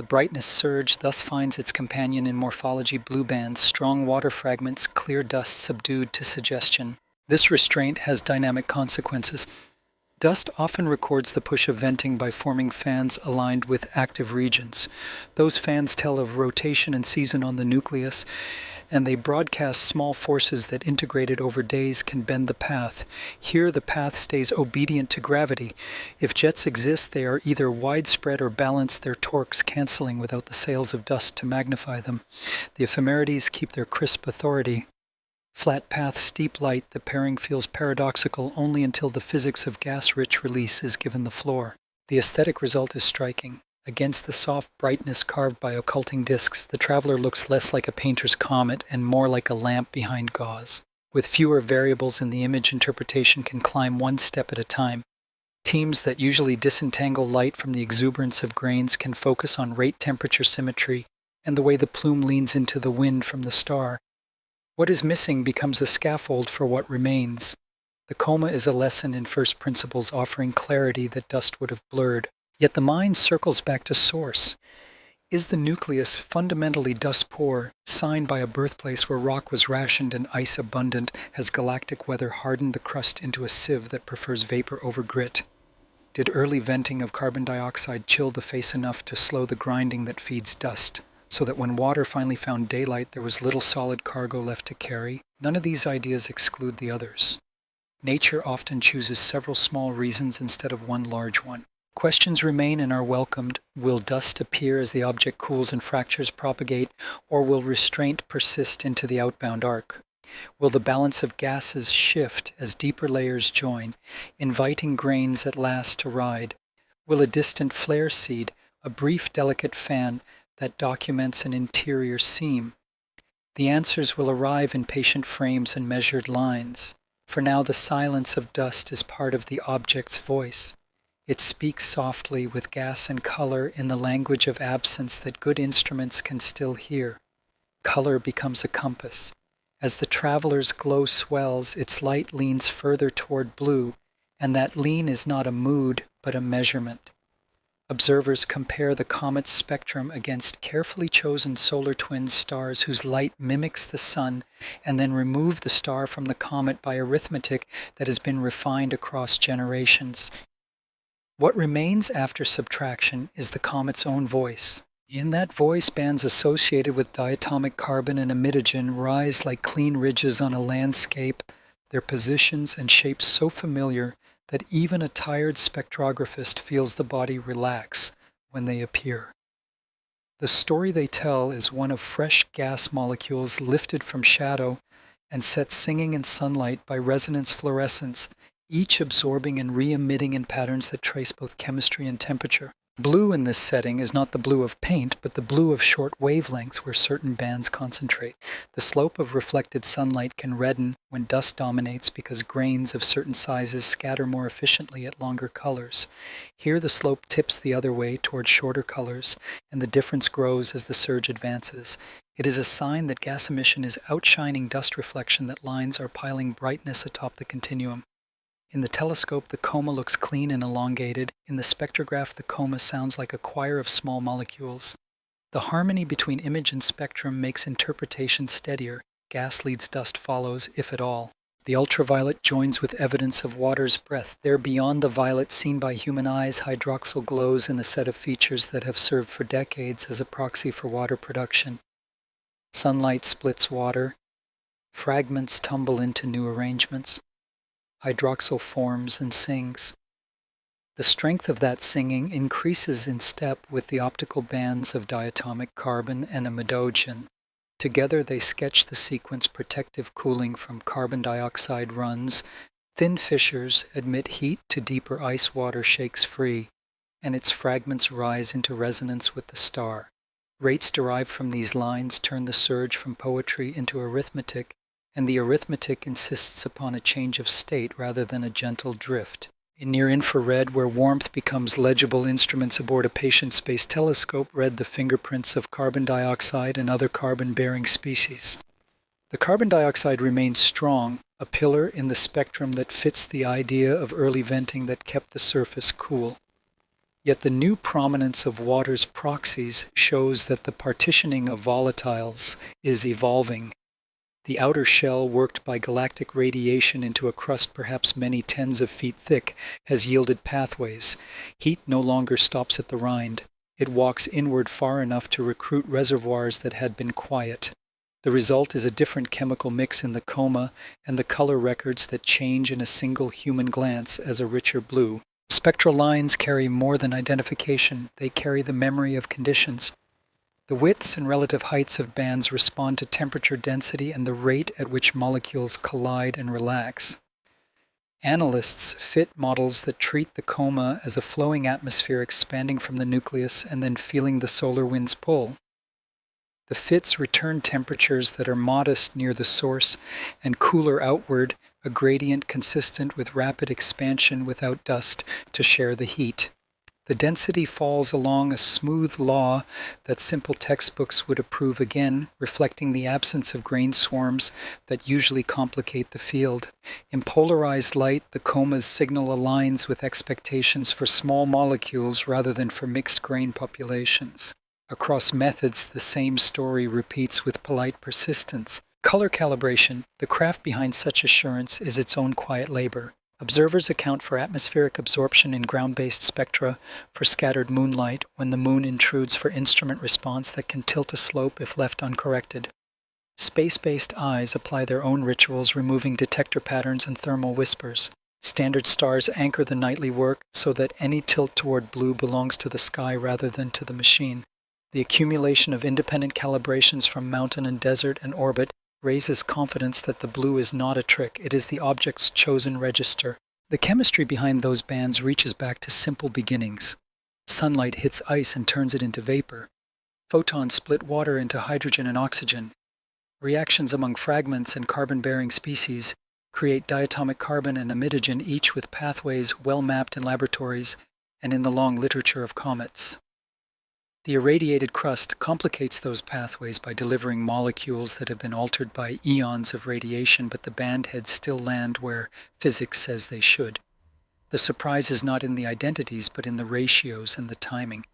The brightness surge thus finds its companion in morphology blue bands, strong water fragments, clear dust subdued to suggestion. This restraint has dynamic consequences. Dust often records the push of venting by forming fans aligned with active regions. Those fans tell of rotation and season on the nucleus, and they broadcast small forces that integrated over days can bend the path. Here the path stays obedient to gravity. If jets exist, they are either widespread or balance their torques, canceling without the sails of dust to magnify them. The ephemerides keep their crisp authority. Flat path, steep light, the pairing feels paradoxical only until the physics of gas-rich release is given the floor. The aesthetic result is striking. Against the soft brightness carved by occulting disks, the traveler looks less like a painter's comet and more like a lamp behind gauze. With fewer variables in the image, interpretation can climb one step at a time. Teams that usually disentangle light from the exuberance of grains can focus on rate temperature symmetry and the way the plume leans into the wind from the star. What is missing becomes a scaffold for what remains. The coma is a lesson in first principles, offering clarity that dust would have blurred. Yet the mind circles back to source. Is the nucleus fundamentally dust-poor, signed by a birthplace where rock was rationed and ice abundant? Has galactic weather hardened the crust into a sieve that prefers vapor over grit? Did early venting of carbon dioxide chill the face enough to slow the grinding that feeds dust, so that when water finally found daylight there was little solid cargo left to carry? None of these ideas exclude the others. Nature often chooses several small reasons instead of one large one. Questions remain and are welcomed. Will dust appear as the object cools and fractures propagate, or will restraint persist into the outbound arc? Will the balance of gases shift as deeper layers join, inviting grains at last to ride? Will a distant flare seed, a brief delicate fan that documents an interior seam? The answers will arrive in patient frames and measured lines. For now the silence of dust is part of the object's voice. It speaks softly with gas and color in the language of absence that good instruments can still hear. Color becomes a compass. As the traveler's glow swells, its light leans further toward blue, and that lean is not a mood, but a measurement. Observers compare the comet's spectrum against carefully chosen solar twin stars whose light mimics the sun, and then remove the star from the comet by arithmetic that has been refined across generations. What remains after subtraction is the comet's own voice. In that voice, bands associated with diatomic carbon and imidazine rise like clean ridges on a landscape, their positions and shapes so familiar that even a tired spectrographist feels the body relax when they appear. The story they tell is one of fresh gas molecules lifted from shadow and set singing in sunlight by resonance fluorescence, each absorbing and re-emitting in patterns that trace both chemistry and temperature. Blue in this setting is not the blue of paint, but the blue of short wavelengths where certain bands concentrate. The slope of reflected sunlight can redden when dust dominates because grains of certain sizes scatter more efficiently at longer colors. Here the slope tips the other way toward shorter colors, and the difference grows as the surge advances. It is a sign that gas emission is outshining dust reflection, that lines are piling brightness atop the continuum. In the telescope, the coma looks clean and elongated. In the spectrograph, the coma sounds like a choir of small molecules. The harmony between image and spectrum makes interpretation steadier. Gas leads, dust follows, if at all. The ultraviolet joins with evidence of water's breath. There, beyond the violet seen by human eyes, hydroxyl glows in a set of features that have served for decades as a proxy for water production. Sunlight splits water. Fragments tumble into new arrangements. Hydroxyl forms and sings. The strength of that singing increases in step with the optical bands of diatomic carbon and imidazine. Together they sketch the sequence: protective cooling from carbon dioxide runs, thin fissures admit heat to deeper ice water shakes free, and its fragments rise into resonance with the star. Rates derived from these lines turn the surge from poetry into arithmetic, and the arithmetic insists upon a change of state rather than a gentle drift. In near-infrared, where warmth becomes legible, instruments aboard a patient space telescope read the fingerprints of carbon dioxide and other carbon-bearing species. The carbon dioxide remains strong, a pillar in the spectrum that fits the idea of early venting that kept the surface cool. Yet the new prominence of water's proxies shows that the partitioning of volatiles is evolving. The outer shell, worked by galactic radiation into a crust perhaps many tens of feet thick, has yielded pathways. Heat no longer stops at the rind. It walks inward far enough to recruit reservoirs that had been quiet. The result is a different chemical mix in the coma and the color records that change in a single human glance as a richer blue. Spectral lines carry more than identification. They carry the memory of conditions. The widths and relative heights of bands respond to temperature density and the rate at which molecules collide and relax. Analysts fit models that treat the coma as a flowing atmosphere expanding from the nucleus and then feeling the solar wind's pull. The fits return temperatures that are modest near the source and cooler outward, a gradient consistent with rapid expansion without dust to share the heat. The density falls along a smooth law that simple textbooks would approve, again, reflecting the absence of grain swarms that usually complicate the field. In polarized light, the coma's signal aligns with expectations for small molecules rather than for mixed grain populations. Across methods, the same story repeats with polite persistence. Color calibration, the craft behind such assurance, is its own quiet labor. Observers account for atmospheric absorption in ground-based spectra, for scattered moonlight, when the moon intrudes, for instrument response that can tilt a slope if left uncorrected. Space-based eyes apply their own rituals, removing detector patterns and thermal whispers. Standard stars anchor the nightly work so that any tilt toward blue belongs to the sky rather than to the machine. The accumulation of independent calibrations from mountain and desert and orbit raises confidence that the blue is not a trick, it is the object's chosen register. The chemistry behind those bands reaches back to simple beginnings. Sunlight hits ice and turns it into vapor. Photons split water into hydrogen and oxygen. Reactions among fragments and carbon-bearing species create diatomic carbon and amidogen, each with pathways well mapped in laboratories and in the long literature of comets. The irradiated crust complicates those pathways by delivering molecules that have been altered by eons of radiation, but the bandheads still land where physics says they should. The surprise is not in the identities, but in the ratios and the timing.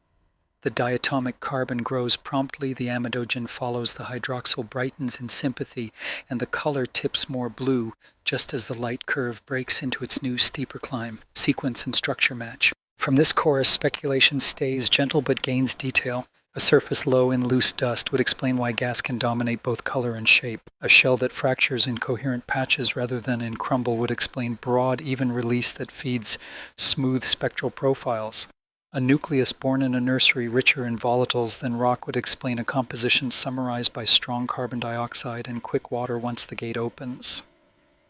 The diatomic carbon grows promptly, the amidogen follows, the hydroxyl brightens in sympathy, and the color tips more blue, just as the light curve breaks into its new steeper climb. Sequence and structure match. From this chorus, speculation stays gentle but gains detail. A surface low in loose dust would explain why gas can dominate both color and shape. A shell that fractures in coherent patches rather than in crumble would explain broad, even release that feeds smooth spectral profiles. A nucleus born in a nursery richer in volatiles than rock would explain a composition summarized by strong carbon dioxide and quick water once the gate opens.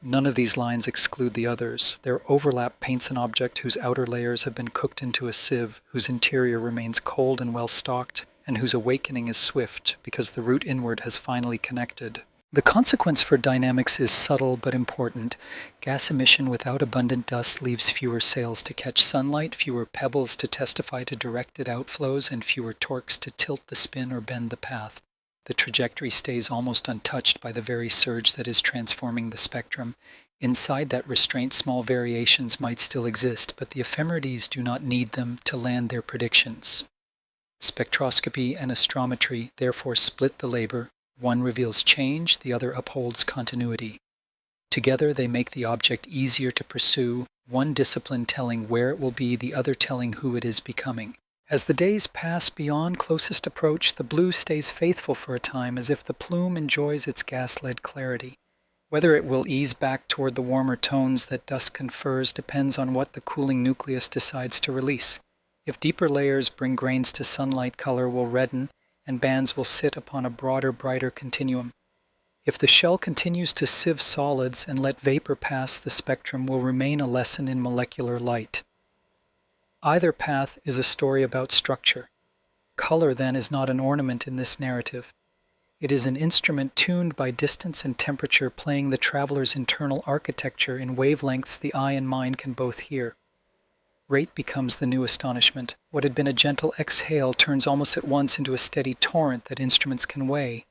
None of these lines exclude the others. Their overlap paints an object whose outer layers have been cooked into a sieve, whose interior remains cold and well-stocked, and whose awakening is swift, because the route inward has finally connected. The consequence for dynamics is subtle but important. Gas emission without abundant dust leaves fewer sails to catch sunlight, fewer pebbles to testify to directed outflows, and fewer torques to tilt the spin or bend the path. The trajectory stays almost untouched by the very surge that is transforming the spectrum. Inside that restraint, small variations might still exist, but the ephemerides do not need them to land their predictions. Spectroscopy and astrometry therefore split the labor. One reveals change, the other upholds continuity. Together they make the object easier to pursue, one discipline telling where it will be, the other telling who it is becoming. As the days pass beyond closest approach, the blue stays faithful for a time, as if the plume enjoys its gas-led clarity. Whether it will ease back toward the warmer tones that dusk confers depends on what the cooling nucleus decides to release. If deeper layers bring grains to sunlight, color will redden, and bands will sit upon a broader, brighter continuum. If the shell continues to sieve solids and let vapor pass, the spectrum will remain a lesson in molecular light. Either path is a story about structure. Color, then, is not an ornament in this narrative. It is an instrument tuned by distance and temperature, playing the traveler's internal architecture in wavelengths the eye and mind can both hear. Rate becomes the new astonishment. What had been a gentle exhale turns almost at once into a steady torrent that instruments can weigh.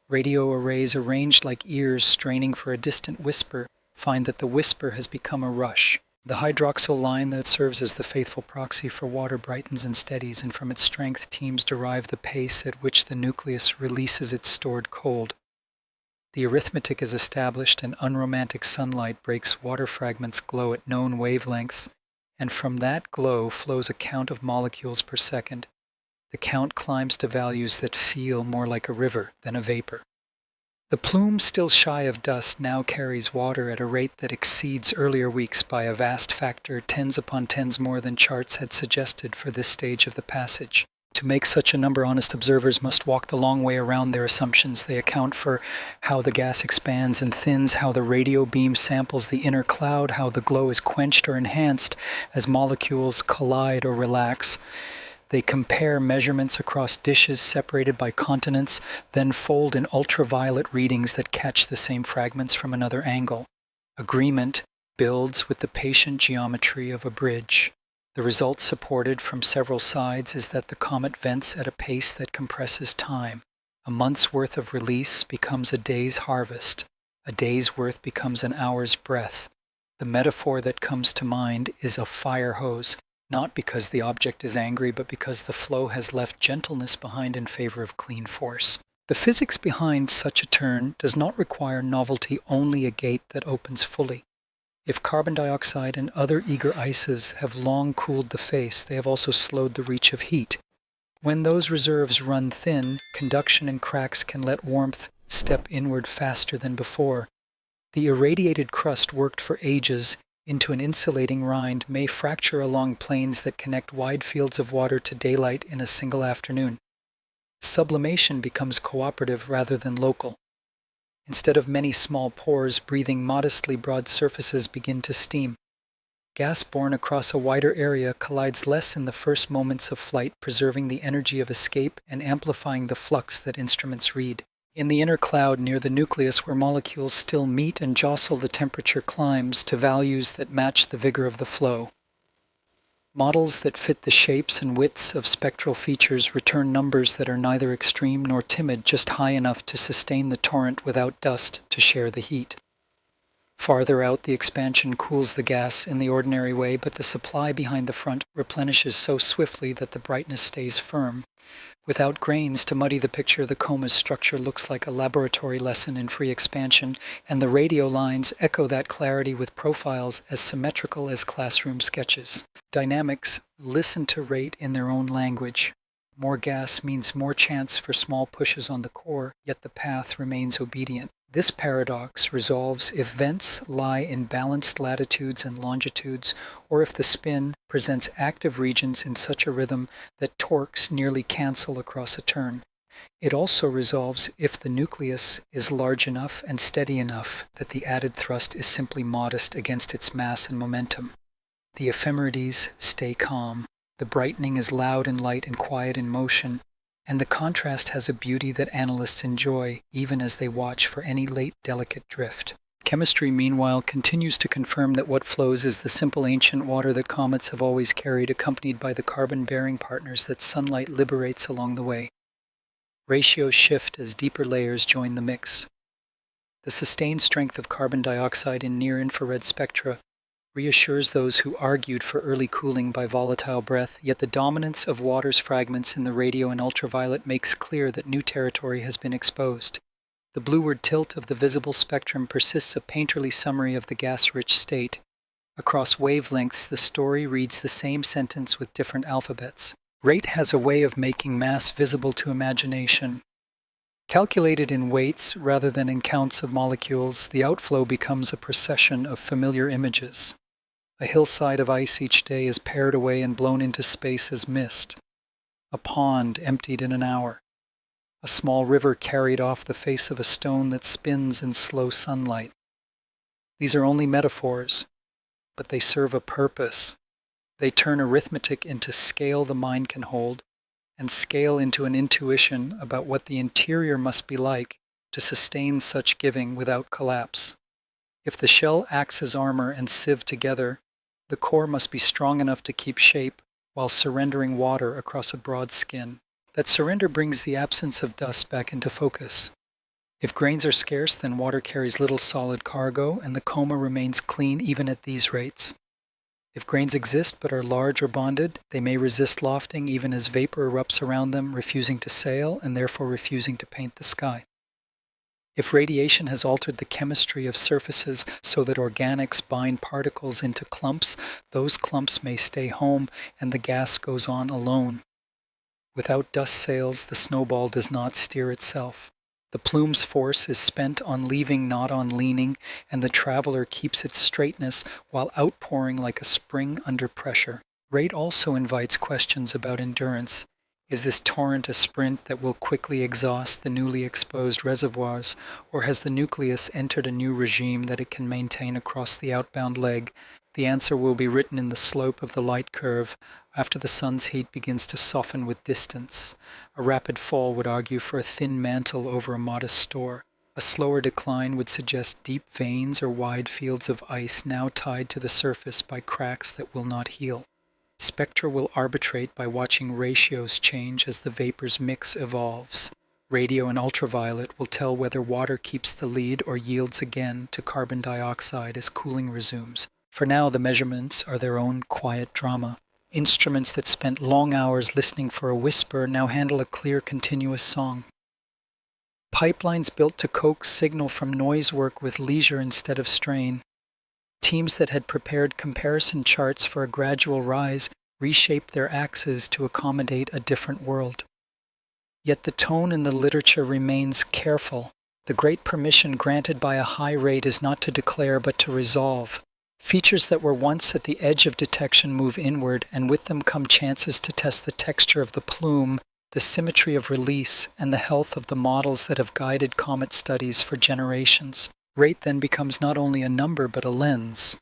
Radio arrays arranged like ears straining for a distant whisper find that the whisper has become a rush. The hydroxyl line that serves as the faithful proxy for water brightens and steadies, and from its strength teams derive the pace at which the nucleus releases its stored cold. The arithmetic is established and unromantic sunlight breaks water fragments glow at known wavelengths, and from that glow flows a count of molecules per second. The count climbs to values that feel more like a river than a vapor. The plume, still shy of dust, now carries water at a rate that exceeds earlier weeks by a vast factor, tens upon tens more than charts had suggested for this stage of the passage. To make such a number, honest observers must walk the long way around their assumptions. They account for how the gas expands and thins, how the radio beam samples the inner cloud, how the glow is quenched or enhanced as molecules collide or relax. They compare measurements across dishes separated by continents, then fold in ultraviolet readings that catch the same fragments from another angle. Agreement builds with the patient geometry of a bridge. The result, supported from several sides, is that the comet vents at a pace that compresses time. A month's worth of release becomes a day's harvest. A day's worth becomes an hour's breath. The metaphor that comes to mind is a fire hose, not because the object is angry, but because the flow has left gentleness behind in favor of clean force. The physics behind such a turn does not require novelty, only a gate that opens fully. If carbon dioxide and other eager ices have long cooled the face, they have also slowed the reach of heat. When those reserves run thin, conduction and cracks can let warmth step inward faster than before. The irradiated crust, worked for ages into an insulating rind, may fracture along planes that connect wide fields of water to daylight in a single afternoon. Sublimation becomes cooperative rather than local. Instead of many small pores breathing modestly, broad surfaces begin to steam. Gas borne across a wider area collides less in the first moments of flight, preserving the energy of escape and amplifying the flux that instruments read. In the inner cloud near the nucleus, where molecules still meet and jostle, the temperature climbs to values that match the vigor of the flow. Models that fit the shapes and widths of spectral features return numbers that are neither extreme nor timid, just high enough to sustain the torrent without dust to share the heat. Farther out, the expansion cools the gas in the ordinary way, but the supply behind the front replenishes so swiftly that the brightness stays firm. Without grains to muddy the picture, the coma's structure looks like a laboratory lesson in free expansion, and the radio lines echo that clarity with profiles as symmetrical as classroom sketches. Dynamics listen to rate in their own language. More gas means more chance for small pushes on the core, yet the path remains obedient. This paradox resolves if vents lie in balanced latitudes and longitudes, or if the spin presents active regions in such a rhythm that torques nearly cancel across a turn. It also resolves if the nucleus is large enough and steady enough that the added thrust is simply modest against its mass and momentum. The ephemerides stay calm. The brightening is loud in light and quiet in motion, and the contrast has a beauty that analysts enjoy, even as they watch for any late delicate drift. Chemistry, meanwhile, continues to confirm that what flows is the simple ancient water that comets have always carried, accompanied by the carbon-bearing partners that sunlight liberates along the way. Ratios shift as deeper layers join the mix. The sustained strength of carbon dioxide in near-infrared spectra reassures those who argued for early cooling by volatile breath, yet the dominance of water's fragments in the radio and ultraviolet makes clear that new territory has been exposed. The blueward tilt of the visible spectrum persists, a painterly summary of the gas-rich state. Across wavelengths, the story reads the same sentence with different alphabets. Rate has a way of making mass visible to imagination. Calculated in weights rather than in counts of molecules, the outflow becomes a procession of familiar images. A hillside of ice each day is pared away and blown into space as mist. A pond emptied in an hour. A small river carried off the face of a stone that spins in slow sunlight. These are only metaphors, but they serve a purpose. They turn arithmetic into scale the mind can hold, and scale into an intuition about what the interior must be like to sustain such giving without collapse. If the shell acts as armor and sieve together, the core must be strong enough to keep shape while surrendering water across a broad skin. That surrender brings the absence of dust back into focus. If grains are scarce, then water carries little solid cargo, and the coma remains clean even at these rates. If grains exist but are large or bonded, they may resist lofting even as vapor erupts around them, refusing to sail and therefore refusing to paint the sky. If radiation has altered the chemistry of surfaces so that organics bind particles into clumps, those clumps may stay home and the gas goes on alone. Without dust sails, the snowball does not steer itself. The plume's force is spent on leaving, not on leaning, and the traveler keeps its straightness while outpouring like a spring under pressure. Rate also invites questions about endurance. Is this torrent a sprint that will quickly exhaust the newly exposed reservoirs, or has the nucleus entered a new regime that it can maintain across the outbound leg? The answer will be written in the slope of the light curve after the sun's heat begins to soften with distance. A rapid fall would argue for a thin mantle over a modest store. A slower decline would suggest deep veins or wide fields of ice now tied to the surface by cracks that will not heal. Spectra will arbitrate by watching ratios change as the vapor's mix evolves. Radio and ultraviolet will tell whether water keeps the lead or yields again to carbon dioxide as cooling resumes. For now, the measurements are their own quiet drama. Instruments that spent long hours listening for a whisper now handle a clear, continuous song. Pipelines built to coax signal from noise work with leisure instead of strain. Teams that had prepared comparison charts for a gradual rise reshaped their axes to accommodate a different world. Yet the tone in the literature remains careful. The great permission granted by a high rate is not to declare but to resolve. Features that were once at the edge of detection move inward, and with them come chances to test the texture of the plume, the symmetry of release, and the health of the models that have guided comet studies for generations. Rate then becomes not only a number but a lens.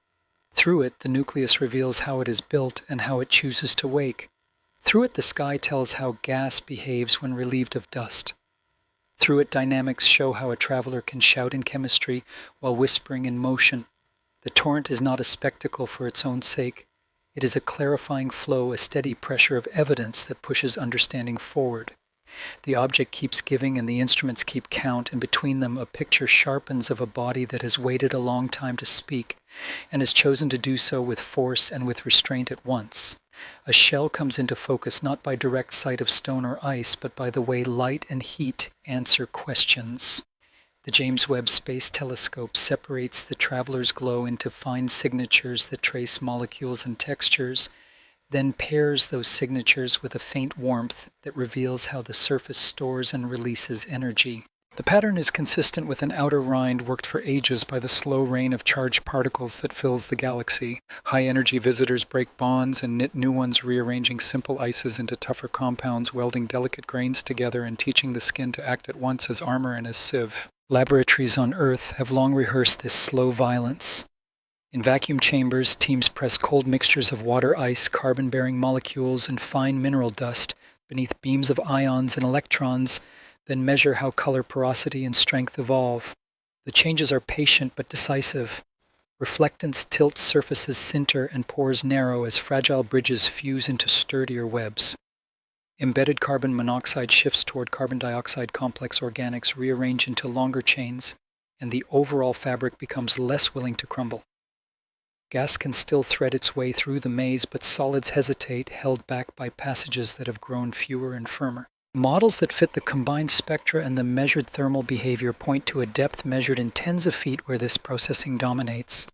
Through it, the nucleus reveals how it is built and how it chooses to wake. Through it, the sky tells how gas behaves when relieved of dust. Through it, dynamics show how a traveler can shout in chemistry while whispering in motion. The torrent is not a spectacle for its own sake. It is a clarifying flow, a steady pressure of evidence that pushes understanding forward. The object keeps giving and the instruments keep count, and between them a picture sharpens of a body that has waited a long time to speak, and has chosen to do so with force and with restraint at once. A shell comes into focus not by direct sight of stone or ice, but by the way light and heat answer questions. The James Webb Space Telescope separates the traveler's glow into fine signatures that trace molecules and textures, then pairs those signatures with a faint warmth that reveals how the surface stores and releases energy. The pattern is consistent with an outer rind worked for ages by the slow rain of charged particles that fills the galaxy. High-energy visitors break bonds and knit new ones, rearranging simple ices into tougher compounds, welding delicate grains together and teaching the skin to act at once as armor and as sieve. Laboratories on Earth have long rehearsed this slow violence. In vacuum chambers, teams press cold mixtures of water ice, carbon-bearing molecules, and fine mineral dust beneath beams of ions and electrons, then measure how color porosity and strength evolve. The changes are patient but decisive. Reflectance tilts surfaces sinter and pores narrow as fragile bridges fuse into sturdier webs. Embedded carbon monoxide shifts toward carbon dioxide complex organics, rearrange into longer chains, and the overall fabric becomes less willing to crumble. Gas can still thread its way through the maze, but solids hesitate, held back by passages that have grown fewer and firmer. Models that fit the combined spectra and the measured thermal behavior point to a depth measured in tens of feet where this processing dominates.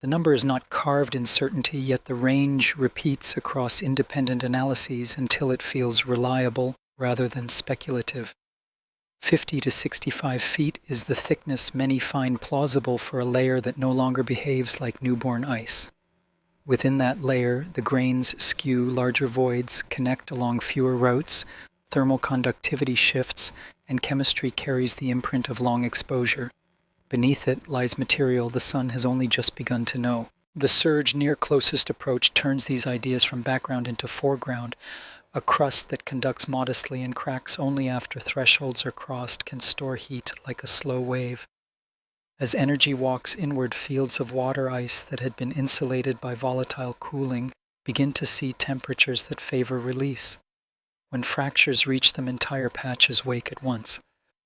The number is not carved in certainty, yet the range repeats across independent analyses until it feels reliable rather than speculative. 50 to 65 feet is the thickness many find plausible for a layer that no longer behaves like newborn ice. Within that layer, the grains skew larger voids, connect along fewer routes, thermal conductivity shifts, and chemistry carries the imprint of long exposure. Beneath it lies material the sun has only just begun to know. The surge near closest approach turns these ideas from background into foreground. A crust that conducts modestly and cracks only after thresholds are crossed can store heat like a slow wave. As energy walks inward, fields of water ice that had been insulated by volatile cooling begin to see temperatures that favor release. When fractures reach them, entire patches wake at once.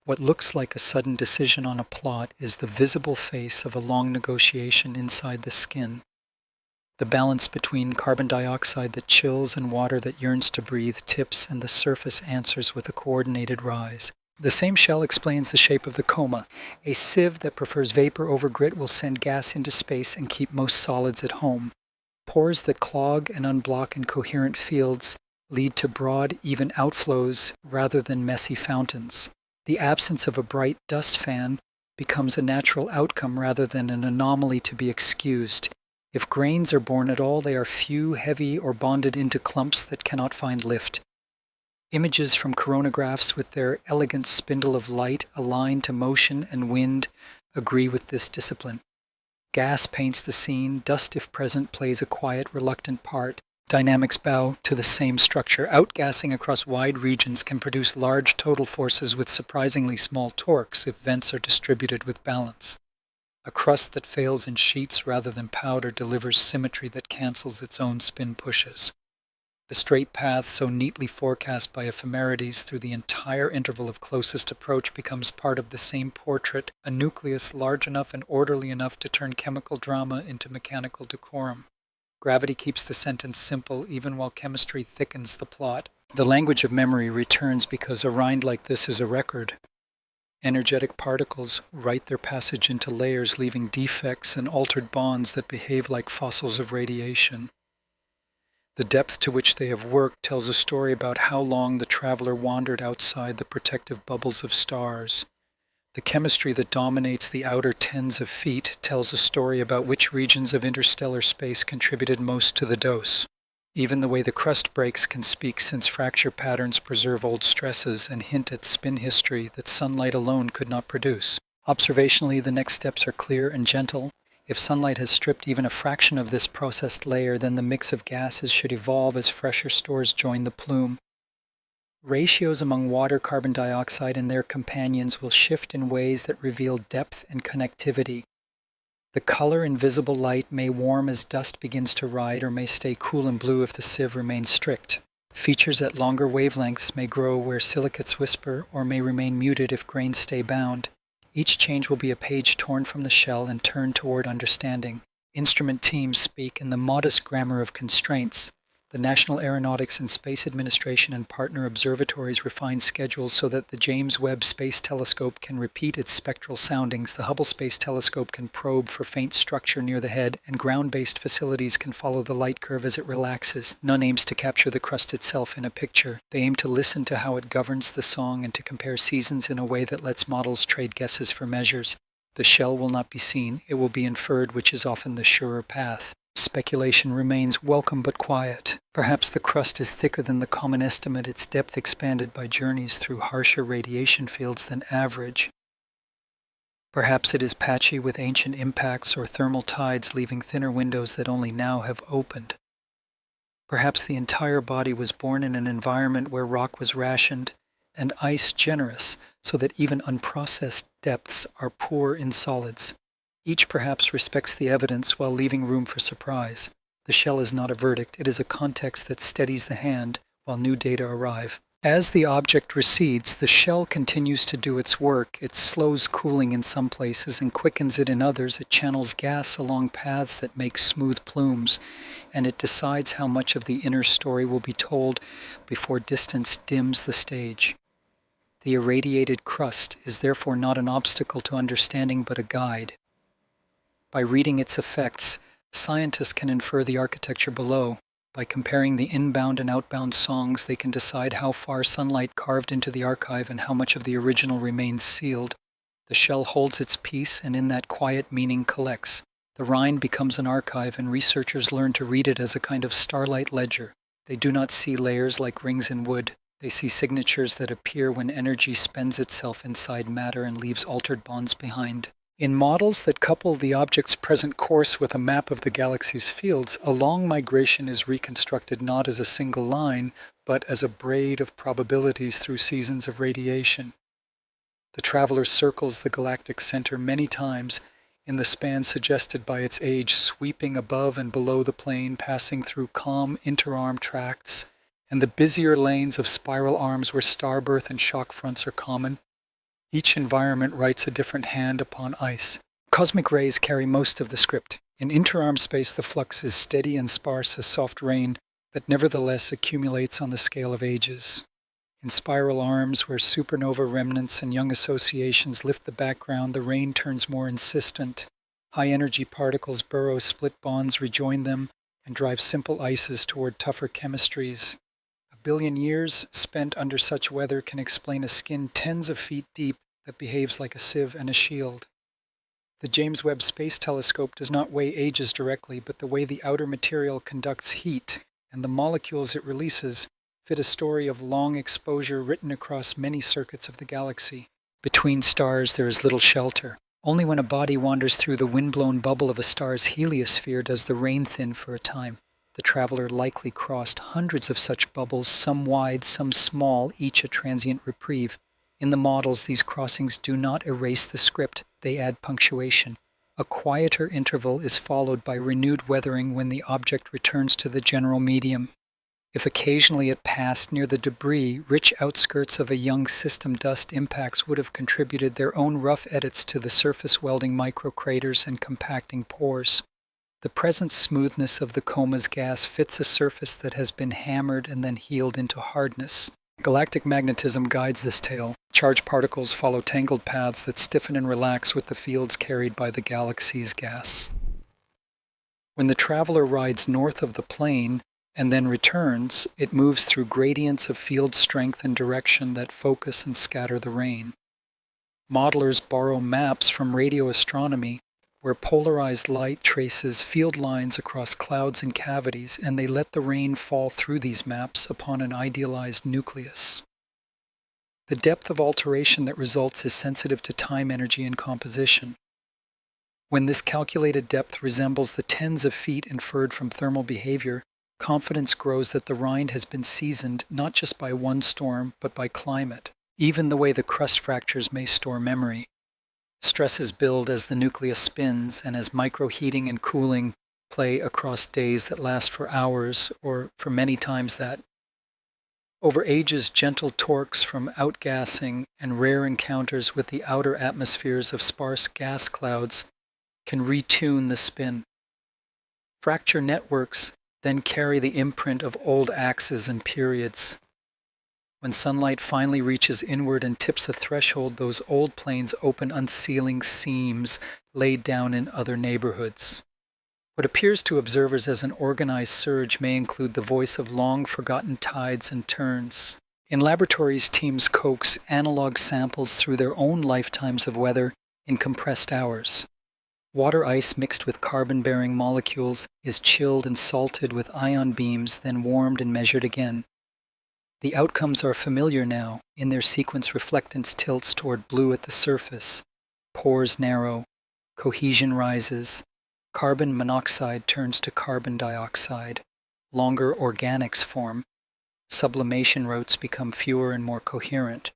What looks like a sudden decision on a plot is the visible face of a long negotiation inside the skin. The balance between carbon dioxide that chills and water that yearns to breathe tips, and the surface answers with a coordinated rise. The same shell explains the shape of the coma. A sieve that prefers vapor over grit will send gas into space and keep most solids at home. Pores that clog and unblock incoherent fields lead to broad, even outflows rather than messy fountains. The absence of a bright dust fan becomes a natural outcome rather than an anomaly to be excused. If grains are born at all, they are few, heavy, or bonded into clumps that cannot find lift. Images from coronagraphs with their elegant spindle of light aligned to motion and wind agree with this discipline. Gas paints the scene, dust if present plays a quiet, reluctant part. Dynamics bow to the same structure. Outgassing across wide regions can produce large total forces with surprisingly small torques if vents are distributed with balance. A crust that fails in sheets rather than powder delivers symmetry that cancels its own spin pushes. The straight path so neatly forecast by ephemerides through the entire interval of closest approach becomes part of the same portrait, a nucleus large enough and orderly enough to turn chemical drama into mechanical decorum. Gravity keeps the sentence simple even while chemistry thickens the plot. The language of memory returns because a rind like this is a record. Energetic particles write their passage into layers, leaving defects and altered bonds that behave like fossils of radiation. The depth to which they have worked tells a story about how long the traveler wandered outside the protective bubbles of stars. The chemistry that dominates the outer tens of feet tells a story about which regions of interstellar space contributed most to the dose. Even the way the crust breaks can speak, since fracture patterns preserve old stresses and hint at spin history that sunlight alone could not produce. Observationally, the next steps are clear and gentle. If sunlight has stripped even a fraction of this processed layer, then the mix of gases should evolve as fresher stores join the plume. Ratios among water, carbon dioxide, and their companions will shift in ways that reveal depth and connectivity. The color in visible light may warm as dust begins to ride, or may stay cool and blue if the sieve remains strict. Features at longer wavelengths may grow where silicates whisper, or may remain muted if grains stay bound. Each change will be a page torn from the shell and turned toward understanding. Instrument teams speak in the modest grammar of constraints. The National Aeronautics and Space Administration and partner observatories refine schedules so that the James Webb Space Telescope can repeat its spectral soundings, the Hubble Space Telescope can probe for faint structure near the head, and ground-based facilities can follow the light curve as it relaxes. None aims to capture the crust itself in a picture. They aim to listen to how it governs the song and to compare seasons in a way that lets models trade guesses for measures. The shell will not be seen, it will be inferred, which is often the surer path. Speculation remains welcome but quiet. Perhaps the crust is thicker than the common estimate, its depth expanded by journeys through harsher radiation fields than average. Perhaps it is patchy with ancient impacts or thermal tides leaving thinner windows that only now have opened. Perhaps the entire body was born in an environment where rock was rationed and ice generous, so that even unprocessed depths are poor in solids. Each perhaps respects the evidence while leaving room for surprise. The shell is not a verdict, it is a context that steadies the hand while new data arrive. As the object recedes, the shell continues to do its work. It slows cooling in some places and quickens it in others. It channels gas along paths that make smooth plumes, and it decides how much of the inner story will be told before distance dims the stage. The irradiated crust is therefore not an obstacle to understanding but a guide. By reading its effects, scientists can infer the architecture below. By comparing the inbound and outbound songs, they can decide how far sunlight carved into the archive and how much of the original remains sealed. The shell holds its peace, and in that quiet meaning collects. The rind becomes an archive, and researchers learn to read it as a kind of starlight ledger. They do not see layers like rings in wood. They see signatures that appear when energy spends itself inside matter and leaves altered bonds behind. In models that couple the object's present course with a map of the galaxy's fields, a long migration is reconstructed not as a single line, but as a braid of probabilities through seasons of radiation. The traveler circles the galactic center many times in the span suggested by its age, sweeping above and below the plane, passing through calm interarm tracts, and the busier lanes of spiral arms where starbirth and shock fronts are common. Each environment writes a different hand upon ice. Cosmic rays carry most of the script. In interarm space, the flux is steady and sparse as soft rain that nevertheless accumulates on the scale of ages. In spiral arms where supernova remnants and young associations lift the background, the rain turns more insistent. High-energy particles burrow split bonds, rejoin them, and drive simple ices toward tougher chemistries. A billion years spent under such weather can explain a skin tens of feet deep that behaves like a sieve and a shield. The James Webb Space Telescope does not weigh ages directly, but the way the outer material conducts heat and the molecules it releases fit a story of long exposure written across many circuits of the galaxy. Between stars there is little shelter. Only when a body wanders through the wind-blown bubble of a star's heliosphere does the rain thin for a time. The traveler likely crossed hundreds of such bubbles, some wide, some small, each a transient reprieve. In the models, these crossings do not erase the script, they add punctuation. A quieter interval is followed by renewed weathering when the object returns to the general medium. If occasionally it passed near the debris, rich outskirts of a young system, dust impacts would have contributed their own rough edits to the surface, welding microcraters and compacting pores. The present smoothness of the coma's gas fits a surface that has been hammered and then healed into hardness. Galactic magnetism guides this tale. Charged particles follow tangled paths that stiffen and relax with the fields carried by the galaxy's gas. When the traveler rides north of the plane and then returns, it moves through gradients of field strength and direction that focus and scatter the rain. Modelers borrow maps from radio astronomy where polarized light traces field lines across clouds and cavities, and they let the rain fall through these maps upon an idealized nucleus. The depth of alteration that results is sensitive to time, energy, and composition. When this calculated depth resembles the tens of feet inferred from thermal behavior, confidence grows that the rind has been seasoned not just by one storm, but by climate. Even the way the crust fractures may store memory. Stresses build as the nucleus spins and as microheating and cooling play across days that last for hours or for many times that. Over ages, gentle torques from outgassing and rare encounters with the outer atmospheres of sparse gas clouds can retune the spin. Fracture networks then carry the imprint of old axes and periods. When sunlight finally reaches inward and tips a threshold, those old planes open unsealing seams laid down in other neighborhoods. What appears to observers as an organized surge may include the voice of long-forgotten tides and turns. In laboratories, teams coax analog samples through their own lifetimes of weather in compressed hours. Water ice mixed with carbon-bearing molecules is chilled and salted with ion beams, then warmed and measured again. The outcomes are familiar now. In their sequence, reflectance tilts toward blue at the surface. Pores narrow. Cohesion rises. Carbon monoxide turns to carbon dioxide. Longer organics form. Sublimation routes become fewer and more coherent.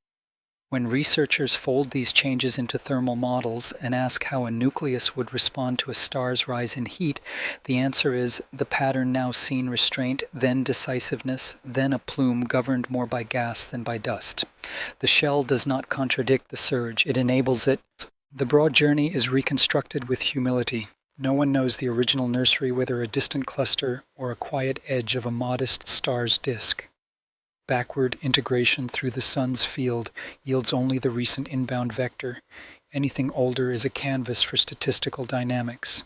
When researchers fold these changes into thermal models and ask how a nucleus would respond to a star's rise in heat, the answer is the pattern now seen: restraint, then decisiveness, then a plume governed more by gas than by dust. The shell does not contradict the surge, it enables it. The broad journey is reconstructed with humility. No one knows the original nursery, whether a distant cluster or a quiet edge of a modest star's disk. Backward integration through the sun's field yields only the recent inbound vector. Anything older is a canvas for statistical dynamics.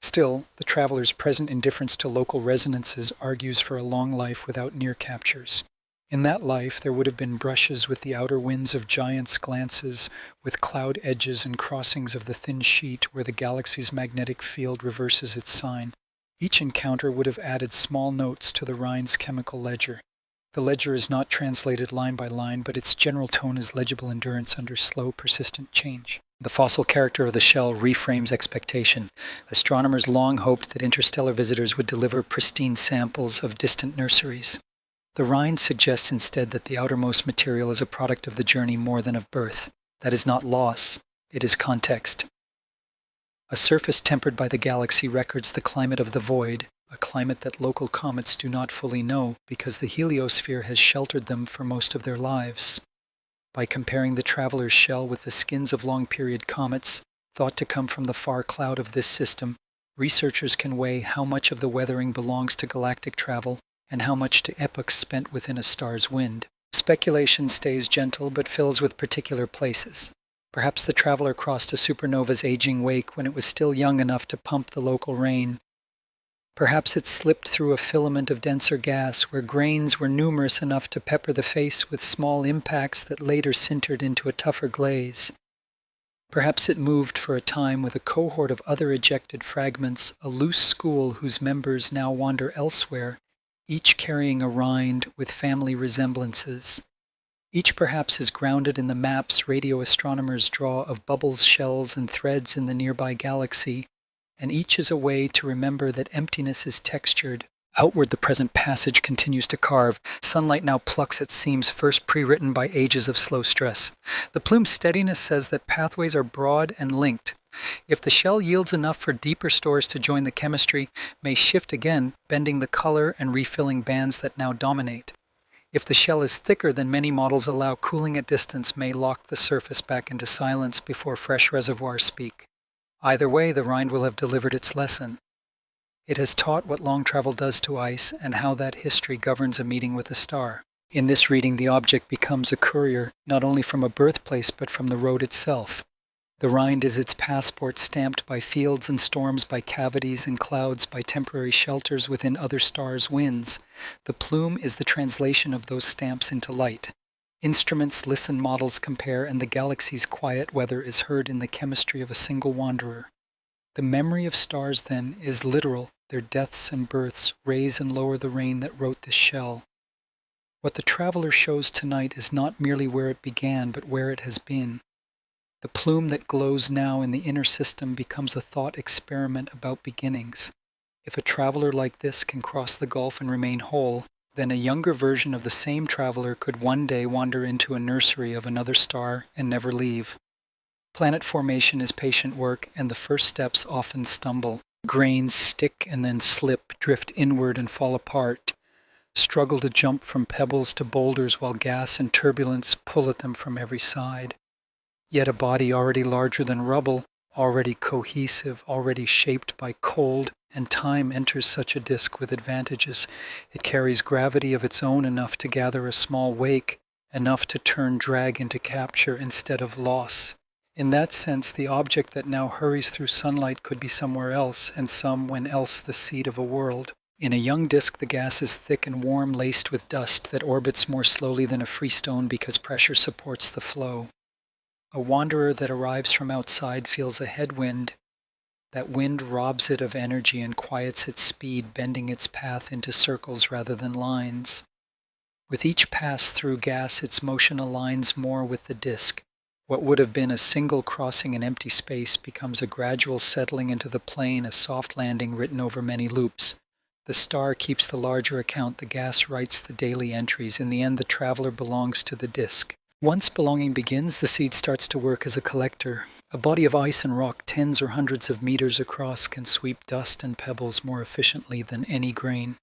Still, the traveler's present indifference to local resonances argues for a long life without near captures. In that life, there would have been brushes with the outer winds of giants' glances, with cloud edges and crossings of the thin sheet where the galaxy's magnetic field reverses its sign. Each encounter would have added small notes to the Rhine's chemical ledger. The ledger is not translated line by line, but its general tone is legible endurance under slow, persistent change. The fossil character of the shell reframes expectation. Astronomers long hoped that interstellar visitors would deliver pristine samples of distant nurseries. The Rhine suggests instead that the outermost material is a product of the journey more than of birth. That is not loss, it is context. A surface tempered by the galaxy records the climate of the void, a climate that local comets do not fully know because the heliosphere has sheltered them for most of their lives. By comparing the traveler's shell with the skins of long-period comets, thought to come from the far cloud of this system, researchers can weigh how much of the weathering belongs to galactic travel and how much to epochs spent within a star's wind. Speculation stays gentle but fills with particular places. Perhaps the traveler crossed a supernova's aging wake when it was still young enough to pump the local rain. Perhaps it slipped through a filament of denser gas where grains were numerous enough to pepper the face with small impacts that later sintered into a tougher glaze. Perhaps it moved for a time with a cohort of other ejected fragments, a loose school whose members now wander elsewhere, each carrying a rind with family resemblances. Each perhaps is grounded in the maps radio astronomers draw of bubbles, shells, and threads in the nearby galaxy, and each is a way to remember that emptiness is textured. Outward the present passage continues to carve. Sunlight now plucks at seams first pre-written by ages of slow stress. The plume's steadiness says that pathways are broad and linked. If the shell yields enough for deeper stores to join the chemistry, may shift again, bending the color and refilling bands that now dominate. If the shell is thicker than many models allow, cooling at distance may lock the surface back into silence before fresh reservoirs speak. Either way, the rind will have delivered its lesson. It has taught what long travel does to ice and how that history governs a meeting with a star. In this reading, the object becomes a courier, not only from a birthplace but from the road itself. The rind is its passport, stamped by fields and storms, by cavities and clouds, by temporary shelters within other stars' winds. The plume is the translation of those stamps into light. Instruments listen, models compare, and the galaxy's quiet weather is heard in the chemistry of a single wanderer. The memory of stars, then, is literal. Their deaths and births raise and lower the rain that wrote this shell. What the traveler shows tonight is not merely where it began, but where it has been. The plume that glows now in the inner system becomes a thought experiment about beginnings. If a traveler like this can cross the gulf and remain whole, then a younger version of the same traveler could one day wander into a nursery of another star and never leave. Planet formation is patient work, and the first steps often stumble. Grains stick and then slip, drift inward and fall apart, struggle to jump from pebbles to boulders while gas and turbulence pull at them from every side. Yet a body already larger than rubble, already cohesive, already shaped by cold and time enters such a disk with advantages. It carries gravity of its own enough to gather a small wake, enough to turn drag into capture instead of loss. In that sense, the object that now hurries through sunlight could be somewhere else, and when else the seed of a world. In a young disk, the gas is thick and warm, laced with dust that orbits more slowly than a freestone because pressure supports the flow. A wanderer that arrives from outside feels a headwind. That wind robs it of energy and quiets its speed, bending its path into circles rather than lines. With each pass through gas, its motion aligns more with the disk. What would have been a single crossing in empty space becomes a gradual settling into the plane, a soft landing written over many loops. The star keeps the larger account, the gas writes the daily entries. In the end, the traveler belongs to the disk. Once belonging begins, the seed starts to work as a collector. A body of ice and rock tens or hundreds of meters across can sweep dust and pebbles more efficiently than any grain.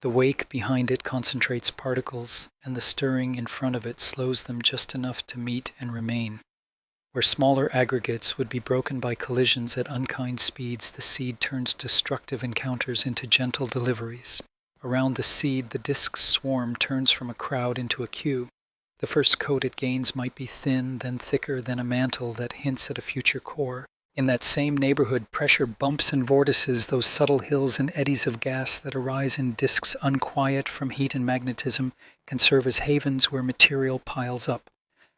The wake behind it concentrates particles, and the stirring in front of it slows them just enough to meet and remain. Where smaller aggregates would be broken by collisions at unkind speeds, the seed turns destructive encounters into gentle deliveries. Around the seed, the disk's swarm turns from a crowd into a queue. The first coat it gains might be thin, then thicker, then a mantle that hints at a future core. In that same neighborhood, pressure bumps and vortices, those subtle hills and eddies of gas that arise in disks unquiet from heat and magnetism, can serve as havens where material piles up.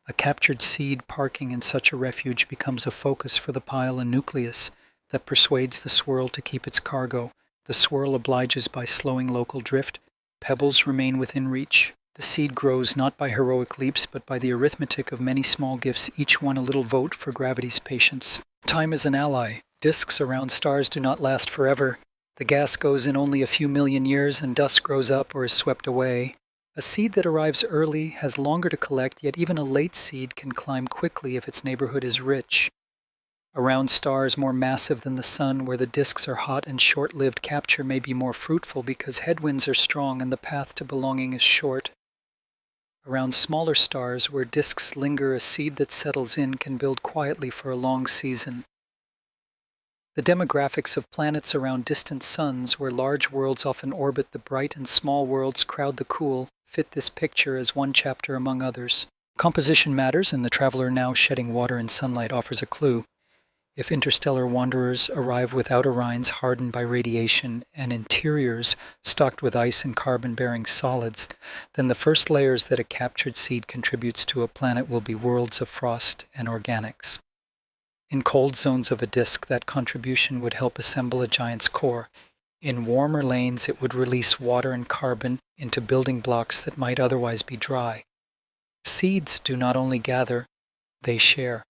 A captured seed parking in such a refuge becomes a focus for the pile, a nucleus that persuades the swirl to keep its cargo. The swirl obliges by slowing local drift. Pebbles remain within reach. The seed grows not by heroic leaps, but by the arithmetic of many small gifts, each one a little vote for gravity's patience. Time is an ally. Disks around stars do not last forever. The gas goes in only a few million years, and dust grows up or is swept away. A seed that arrives early has longer to collect, yet even a late seed can climb quickly if its neighborhood is rich. Around stars more massive than the sun, where the disks are hot and short-lived, capture may be more fruitful because headwinds are strong and the path to belonging is short. Around smaller stars, where disks linger, a seed that settles in can build quietly for a long season. The demographics of planets around distant suns, where large worlds often orbit the bright and small worlds crowd the cool, fit this picture as one chapter among others. Composition matters, and the traveler now shedding water and sunlight offers a clue. If interstellar wanderers arrive with outer rinds hardened by radiation and interiors stocked with ice and carbon-bearing solids, then the first layers that a captured seed contributes to a planet will be worlds of frost and organics. In cold zones of a disk, that contribution would help assemble a giant's core. In warmer lanes, it would release water and carbon into building blocks that might otherwise be dry. Seeds do not only gather, they share.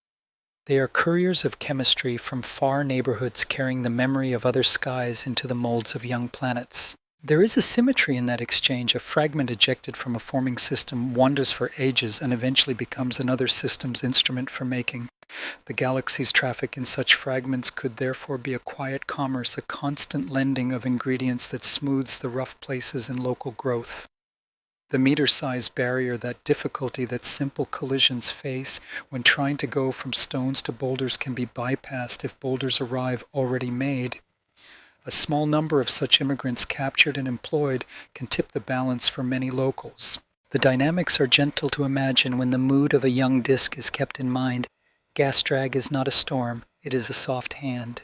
They are couriers of chemistry from far neighborhoods carrying the memory of other skies into the molds of young planets. There is a symmetry in that exchange. A fragment ejected from a forming system wanders for ages and eventually becomes another system's instrument for making. The galaxy's traffic in such fragments could therefore be a quiet commerce, a constant lending of ingredients that smooths the rough places in local growth. The meter-sized barrier, that difficulty that simple collisions face when trying to go from stones to boulders, can be bypassed if boulders arrive already made. A small number of such immigrants captured and employed can tip the balance for many locals. The dynamics are gentle to imagine when the mood of a young disk is kept in mind. Gas drag is not a storm, it is a soft hand.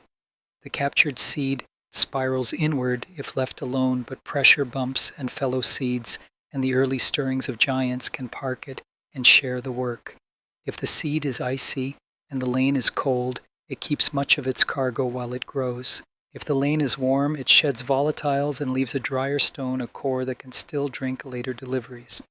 The captured seed spirals inward if left alone, but pressure bumps and fellow seeds and the early stirrings of giants can park it and share the work. If the seed is icy and the lane is cold, it keeps much of its cargo while it grows. If the lane is warm, it sheds volatiles and leaves a drier stone, a core that can still drink later deliveries.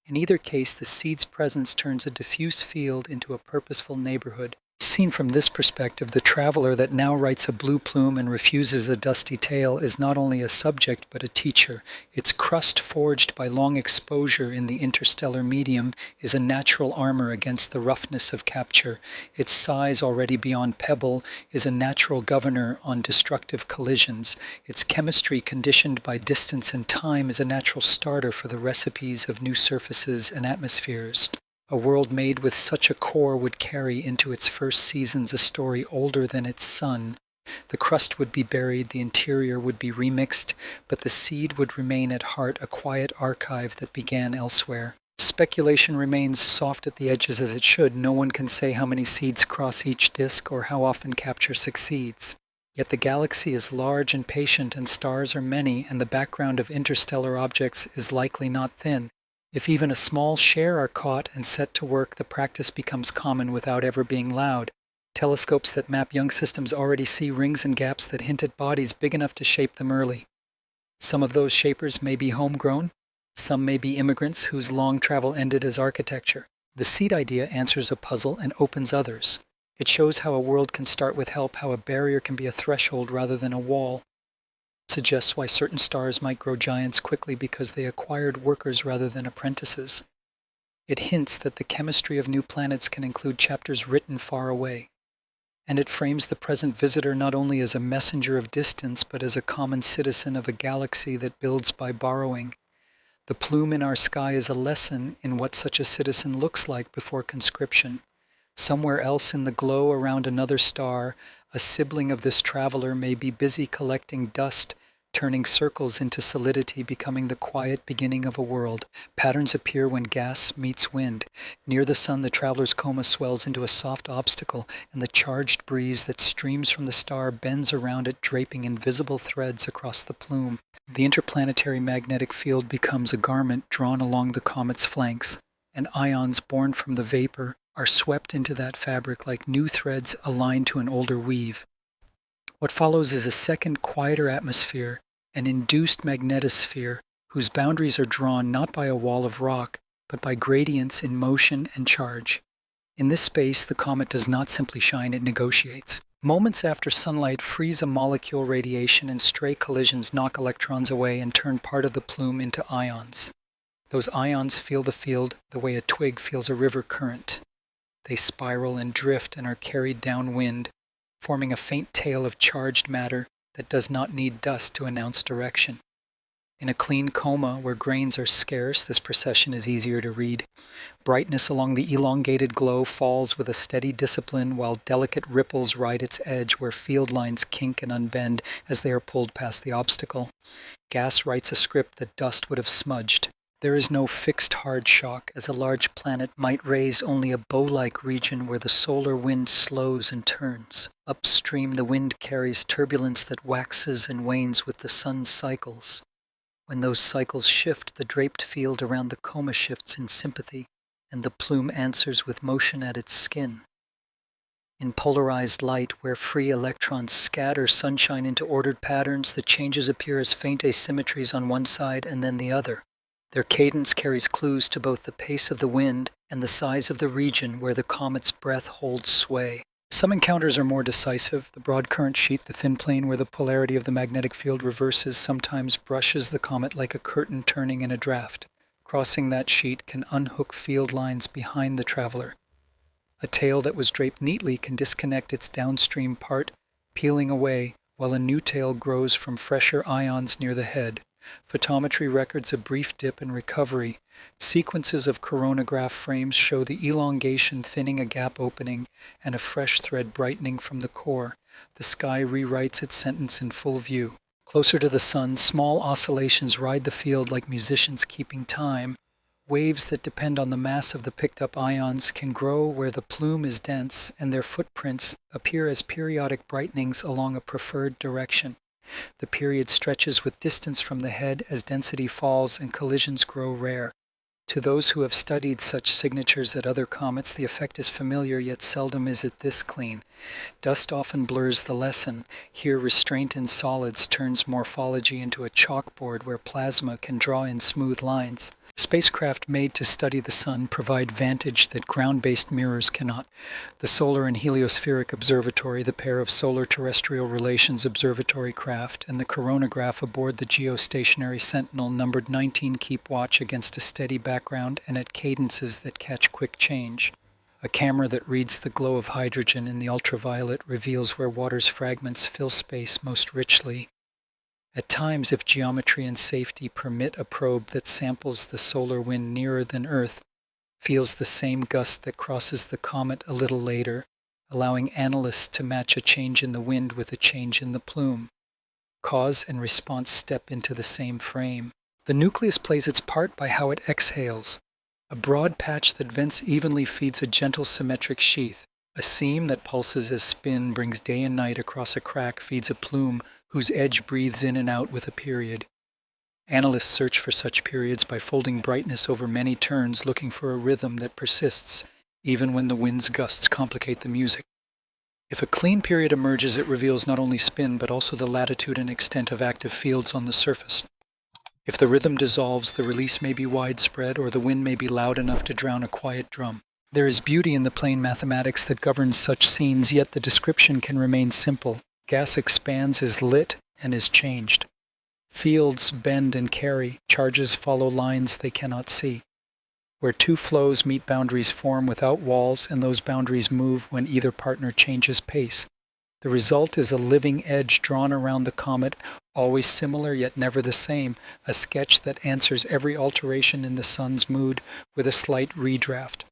In either case, the seed's presence turns a diffuse field into a purposeful neighborhood. Seen from this perspective, the traveler that now writes a blue plume and refuses a dusty tale is not only a subject but a teacher. Its crust, forged by long exposure in the interstellar medium, is a natural armor against the roughness of capture. Its size, already beyond pebble, is a natural governor on destructive collisions. Its chemistry, conditioned by distance and time, is a natural starter for the recipes of new surfaces and atmospheres. A world made with such a core would carry into its first seasons a story older than its sun. The crust would be buried, the interior would be remixed, but the seed would remain at heart a quiet archive that began elsewhere. Speculation remains soft at the edges as it should. No one can say how many seeds cross each disk or how often capture succeeds. Yet the galaxy is large and patient, and stars are many, and the background of interstellar objects is likely not thin. If even a small share are caught and set to work, the practice becomes common without ever being loud. Telescopes that map young systems already see rings and gaps that hint at bodies big enough to shape them early. Some of those shapers may be homegrown, some may be immigrants whose long travel ended as architecture. The seed idea answers a puzzle and opens others. It shows how a world can start with help, how a barrier can be a threshold rather than a wall. Suggests why certain stars might grow giants quickly because they acquired workers rather than apprentices. It hints that the chemistry of new planets can include chapters written far away. And it frames the present visitor not only as a messenger of distance, but as a common citizen of a galaxy that builds by borrowing. The plume in our sky is a lesson in what such a citizen looks like before conscription. Somewhere else in the glow around another star, a sibling of this traveler may be busy collecting dust, turning circles into solidity, becoming the quiet beginning of a world. Patterns appear when gas meets wind. Near the sun, the traveler's coma swells into a soft obstacle, and the charged breeze that streams from the star bends around it, draping invisible threads across the plume. The interplanetary magnetic field becomes a garment drawn along the comet's flanks, and ions born from the vapor are swept into that fabric like new threads aligned to an older weave. What follows is a second, quieter atmosphere, an induced magnetosphere, whose boundaries are drawn not by a wall of rock, but by gradients in motion and charge. In this space, the comet does not simply shine, it negotiates. Moments after sunlight freeze a molecule radiation, and stray collisions knock electrons away and turn part of the plume into ions. Those ions feel the field the way a twig feels a river current. They spiral and drift and are carried downwind, forming a faint tail of charged matter that does not need dust to announce direction. In a clean coma where grains are scarce, this procession is easier to read. Brightness along the elongated glow falls with a steady discipline, while delicate ripples ride its edge where field lines kink and unbend as they are pulled past the obstacle. Gas writes a script that dust would have smudged. There is no fixed hard shock, as a large planet might raise only a bow-like region where the solar wind slows and turns. Upstream, the wind carries turbulence that waxes and wanes with the sun's cycles. When those cycles shift, the draped field around the coma shifts in sympathy, and the plume answers with motion at its skin. In polarized light, where free electrons scatter sunshine into ordered patterns, the changes appear as faint asymmetries on one side and then the other. Their cadence carries clues to both the pace of the wind and the size of the region where the comet's breath holds sway. Some encounters are more decisive. The broad current sheet, the thin plane where the polarity of the magnetic field reverses, sometimes brushes the comet like a curtain turning in a draft. Crossing that sheet can unhook field lines behind the traveler. A tail that was draped neatly can disconnect its downstream part, peeling away, while a new tail grows from fresher ions near the head. Photometry records a brief dip and recovery. Sequences of coronagraph frames show the elongation thinning a gap opening and a fresh thread brightening from the core. The sky rewrites its sentence in full view. Closer to the sun, small oscillations ride the field like musicians keeping time. Waves that depend on the mass of the picked-up ions can grow where the plume is dense, and their footprints appear as periodic brightenings along a preferred direction. The period stretches with distance from the head as density falls and collisions grow rare. To those who have studied such signatures at other comets, the effect is familiar, yet seldom is it this clean. Dust often blurs the lesson. Here, restraint in solids turns morphology into a chalkboard where plasma can draw in smooth lines. Spacecraft made to study the sun provide vantage that ground-based mirrors cannot. The Solar and Heliospheric Observatory, the pair of Solar-Terrestrial Relations Observatory craft, and the coronagraph aboard the geostationary Sentinel numbered 19 keep watch against a steady background and at cadences that catch quick change. A camera that reads the glow of hydrogen in the ultraviolet reveals where water's fragments fill space most richly. At times, if geometry and safety permit, a probe that samples the solar wind nearer than Earth feels the same gust that crosses the comet a little later, allowing analysts to match a change in the wind with a change in the plume. Cause and response step into the same frame. The nucleus plays its part by how it exhales. A broad patch that vents evenly feeds a gentle symmetric sheath. A seam that pulses as spin brings day and night across a crack feeds a plume whose edge breathes in and out with a period. Analysts search for such periods by folding brightness over many turns, looking for a rhythm that persists, even when the wind's gusts complicate the music. If a clean period emerges, it reveals not only spin, but also the latitude and extent of active fields on the surface. If the rhythm dissolves, the release may be widespread, or the wind may be loud enough to drown a quiet drum. There is beauty in the plain mathematics that governs such scenes, yet the description can remain simple. Gas expands, is lit, and is changed. Fields bend and carry, charges follow lines they cannot see. Where two flows meet, boundaries form without walls, and those boundaries move when either partner changes pace. The result is a living edge drawn around the comet, always similar yet never the same, a sketch that answers every alteration in the sun's mood with a slight redraft.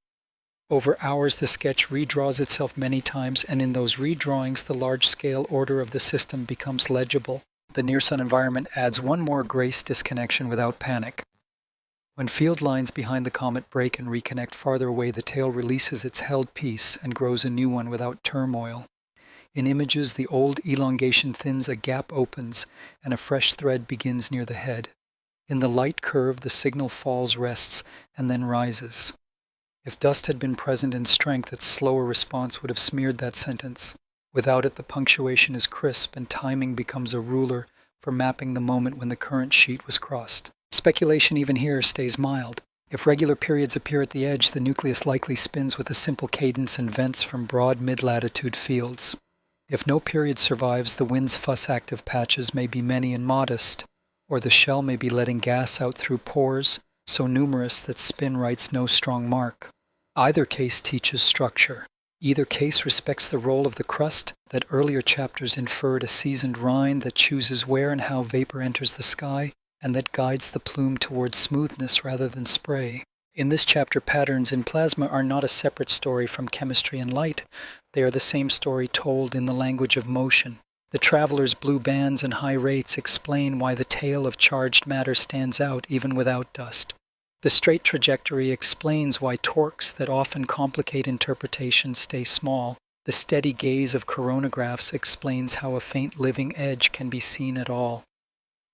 Over hours, the sketch redraws itself many times, and in those redrawings, the large-scale order of the system becomes legible. The near-sun environment adds one more grace disconnection without panic. When field lines behind the comet break and reconnect farther away, the tail releases its held piece and grows a new one without turmoil. In images, the old elongation thins, a gap opens, and a fresh thread begins near the head. In the light curve, the signal falls, rests, and then rises. If dust had been present in strength, its slower response would have smeared that sentence. Without it, the punctuation is crisp, and timing becomes a ruler for mapping the moment when the current sheet was crossed. Speculation even here stays mild. If regular periods appear at the edge, the nucleus likely spins with a simple cadence and vents from broad mid-latitude fields. If no period survives, the wind's fuss-active patches may be many and modest, or the shell may be letting gas out through pores so numerous that spin writes no strong mark. Either case teaches structure. Either case respects the role of the crust that earlier chapters inferred, a seasoned rind that chooses where and how vapor enters the sky, and that guides the plume towards smoothness rather than spray. In this chapter, patterns in plasma are not a separate story from chemistry and light. They are the same story told in the language of motion. The traveler's blue bands and high rates explain why the tail of charged matter stands out even without dust. The straight trajectory explains why torques that often complicate interpretation stay small. The steady gaze of coronagraphs explains how a faint living edge can be seen at all.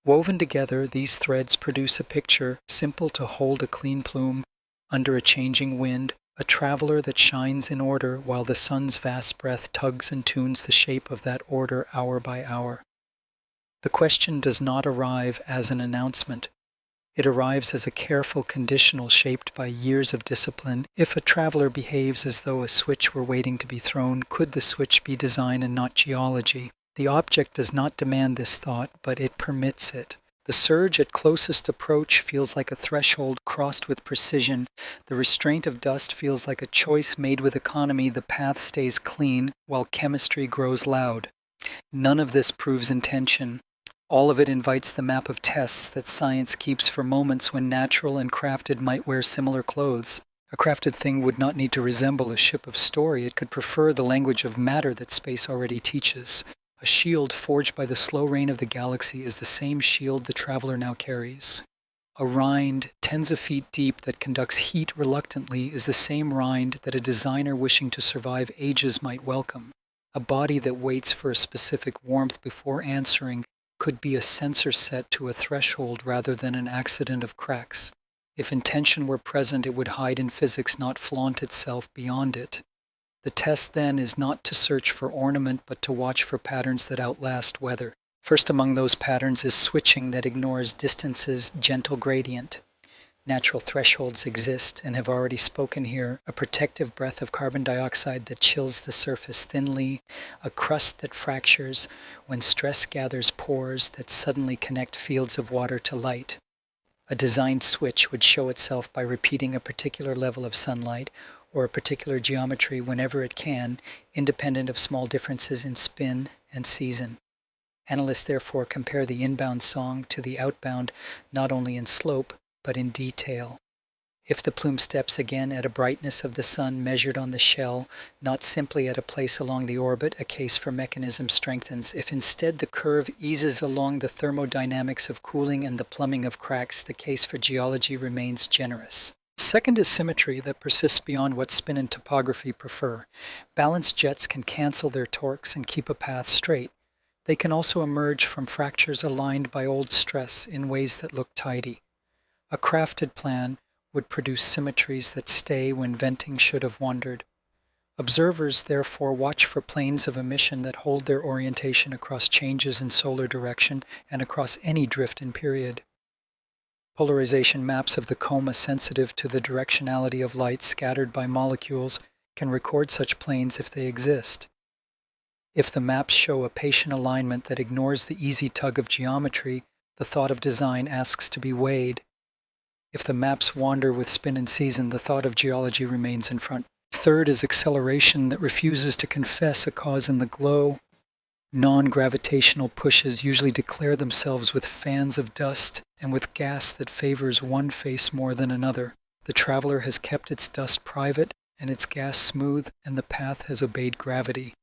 Woven together, these threads produce a picture simple to hold a clean plume under a changing wind, a traveler that shines in order while the sun's vast breath tugs and tunes the shape of that order hour by hour. The question does not arrive as an announcement. It arrives as a careful conditional shaped by years of discipline. If a traveler behaves as though a switch were waiting to be thrown, could the switch be design and not geology? The object does not demand this thought, but it permits it. The surge at closest approach feels like a threshold crossed with precision. The restraint of dust feels like a choice made with economy. The path stays clean, while chemistry grows loud. None of this proves intention. All of it invites the map of tests that science keeps for moments when natural and crafted might wear similar clothes. A crafted thing would not need to resemble a ship of story. It could prefer the language of matter that space already teaches. A shield forged by the slow rain of the galaxy is the same shield the traveler now carries. A rind, tens of feet deep, that conducts heat reluctantly is the same rind that a designer wishing to survive ages might welcome. A body that waits for a specific warmth before answering could be a sensor set to a threshold rather than an accident of cracks. If intention were present, it would hide in physics, not flaunt itself beyond it. The test then is not to search for ornament, but to watch for patterns that outlast weather. First among those patterns is switching that ignores distance's gentle gradient. Natural thresholds exist and have already spoken here. A protective breath of carbon dioxide that chills the surface thinly, a crust that fractures when stress gathers pores that suddenly connect fields of water to light. A designed switch would show itself by repeating a particular level of sunlight or a particular geometry whenever it can, independent of small differences in spin and season. Analysts therefore compare the inbound song to the outbound not only in slope, but in detail. If the plume steps again at a brightness of the sun measured on the shell, not simply at a place along the orbit, a case for mechanism strengthens. If instead the curve eases along the thermodynamics of cooling and the plumbing of cracks, the case for geology remains generous. Second is symmetry that persists beyond what spin and topography prefer. Balanced jets can cancel their torques and keep a path straight. They can also emerge from fractures aligned by old stress in ways that look tidy. A crafted plan would produce symmetries that stay when venting should have wandered. Observers therefore watch for planes of emission that hold their orientation across changes in solar direction and across any drift in period. Polarization maps of the coma sensitive to the directionality of light scattered by molecules can record such planes if they exist. If the maps show a patient alignment that ignores the easy tug of geometry, the thought of design asks to be weighed. If the maps wander with spin and season, the thought of geology remains in front. Third is acceleration that refuses to confess a cause in the glow. Non-gravitational pushes usually declare themselves with fans of dust and with gas that favors one face more than another. The traveler has kept its dust private and its gas smooth, and the path has obeyed gravity.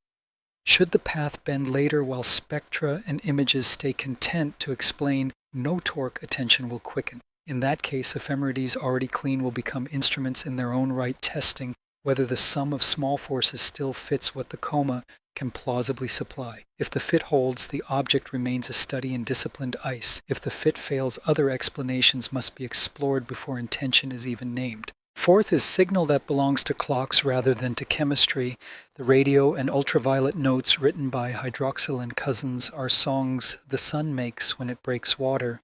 Should the path bend later while spectra and images stay content to explain, no torque attention will quicken. In that case, ephemerides already clean will become instruments in their own right, testing whether the sum of small forces still fits what the coma can plausibly supply. If the fit holds, the object remains a study in disciplined ice. If the fit fails, other explanations must be explored before intention is even named. Fourth is signal that belongs to clocks rather than to chemistry. The radio and ultraviolet notes written by hydroxyl and cousins are songs the sun makes when it breaks water.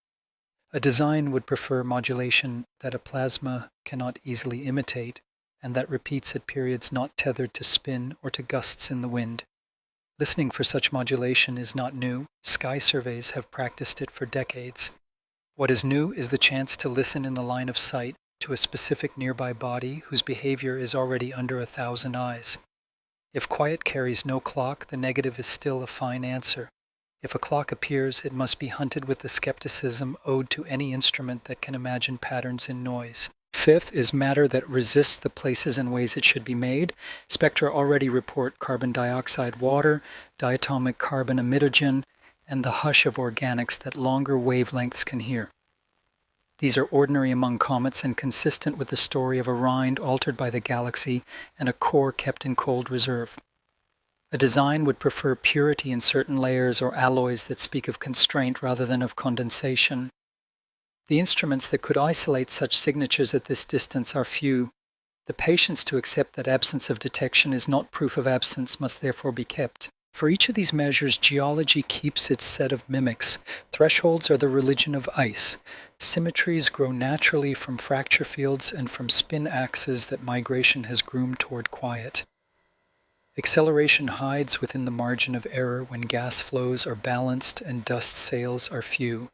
A design would prefer modulation that a plasma cannot easily imitate, and that repeats at periods not tethered to spin or to gusts in the wind. Listening for such modulation is not new. Sky surveys have practiced it for decades. What is new is the chance to listen in the line of sight to a specific nearby body whose behavior is already under 1,000 eyes. If quiet carries no clock, the negative is still a fine answer. If a clock appears, it must be hunted with the skepticism owed to any instrument that can imagine patterns in noise. Fifth is matter that resists the places and ways it should be made. Spectra already report carbon dioxide, water, diatomic carbon emitogen, and the hush of organics that longer wavelengths can hear. These are ordinary among comets and consistent with the story of a rind altered by the galaxy and a core kept in cold reserve. A design would prefer purity in certain layers or alloys that speak of constraint rather than of condensation. The instruments that could isolate such signatures at this distance are few. The patience to accept that absence of detection is not proof of absence must therefore be kept. For each of these measures, geology keeps its set of mimics. Thresholds are the religion of ice. Symmetries grow naturally from fracture fields and from spin axes that migration has groomed toward quiet. Acceleration hides within the margin of error when gas flows are balanced and dust sails are few.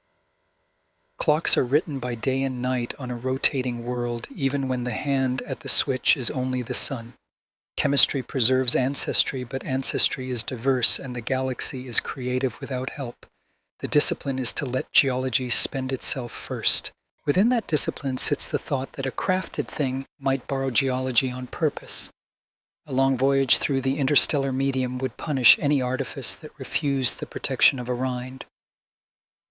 Clocks are written by day and night on a rotating world, even when the hand at the switch is only the sun. Chemistry preserves ancestry, but ancestry is diverse and the galaxy is creative without help. The discipline is to let geology spend itself first. Within that discipline sits the thought that a crafted thing might borrow geology on purpose. A long voyage through the interstellar medium would punish any artifice that refused the protection of a rind.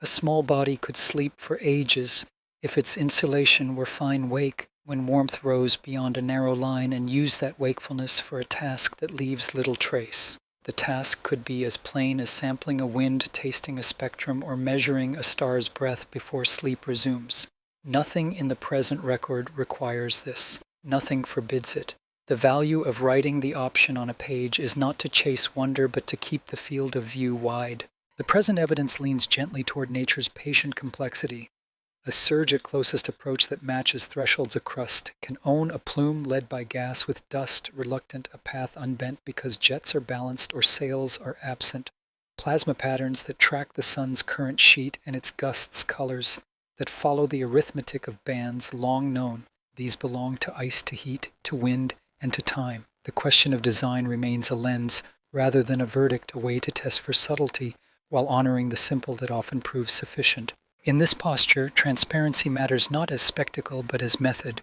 A small body could sleep for ages if its insulation were fine wake when warmth rose beyond a narrow line, and use that wakefulness for a task that leaves little trace. The task could be as plain as sampling a wind, tasting a spectrum, or measuring a star's breath before sleep resumes. Nothing in the present record requires this. Nothing forbids it. The value of writing the option on a page is not to chase wonder, but to keep the field of view wide. The present evidence leans gently toward nature's patient complexity. A surge at closest approach that matches thresholds of crust can own a plume led by gas with dust, reluctant, a path unbent because jets are balanced or sails are absent. Plasma patterns that track the sun's current sheet and its gusts' colors, that follow the arithmetic of bands long known. These belong to ice, to heat, to wind, and to time. The question of design remains a lens rather than a verdict, a way to test for subtlety while honoring the simple that often proves sufficient. In this posture, transparency matters not as spectacle but as method.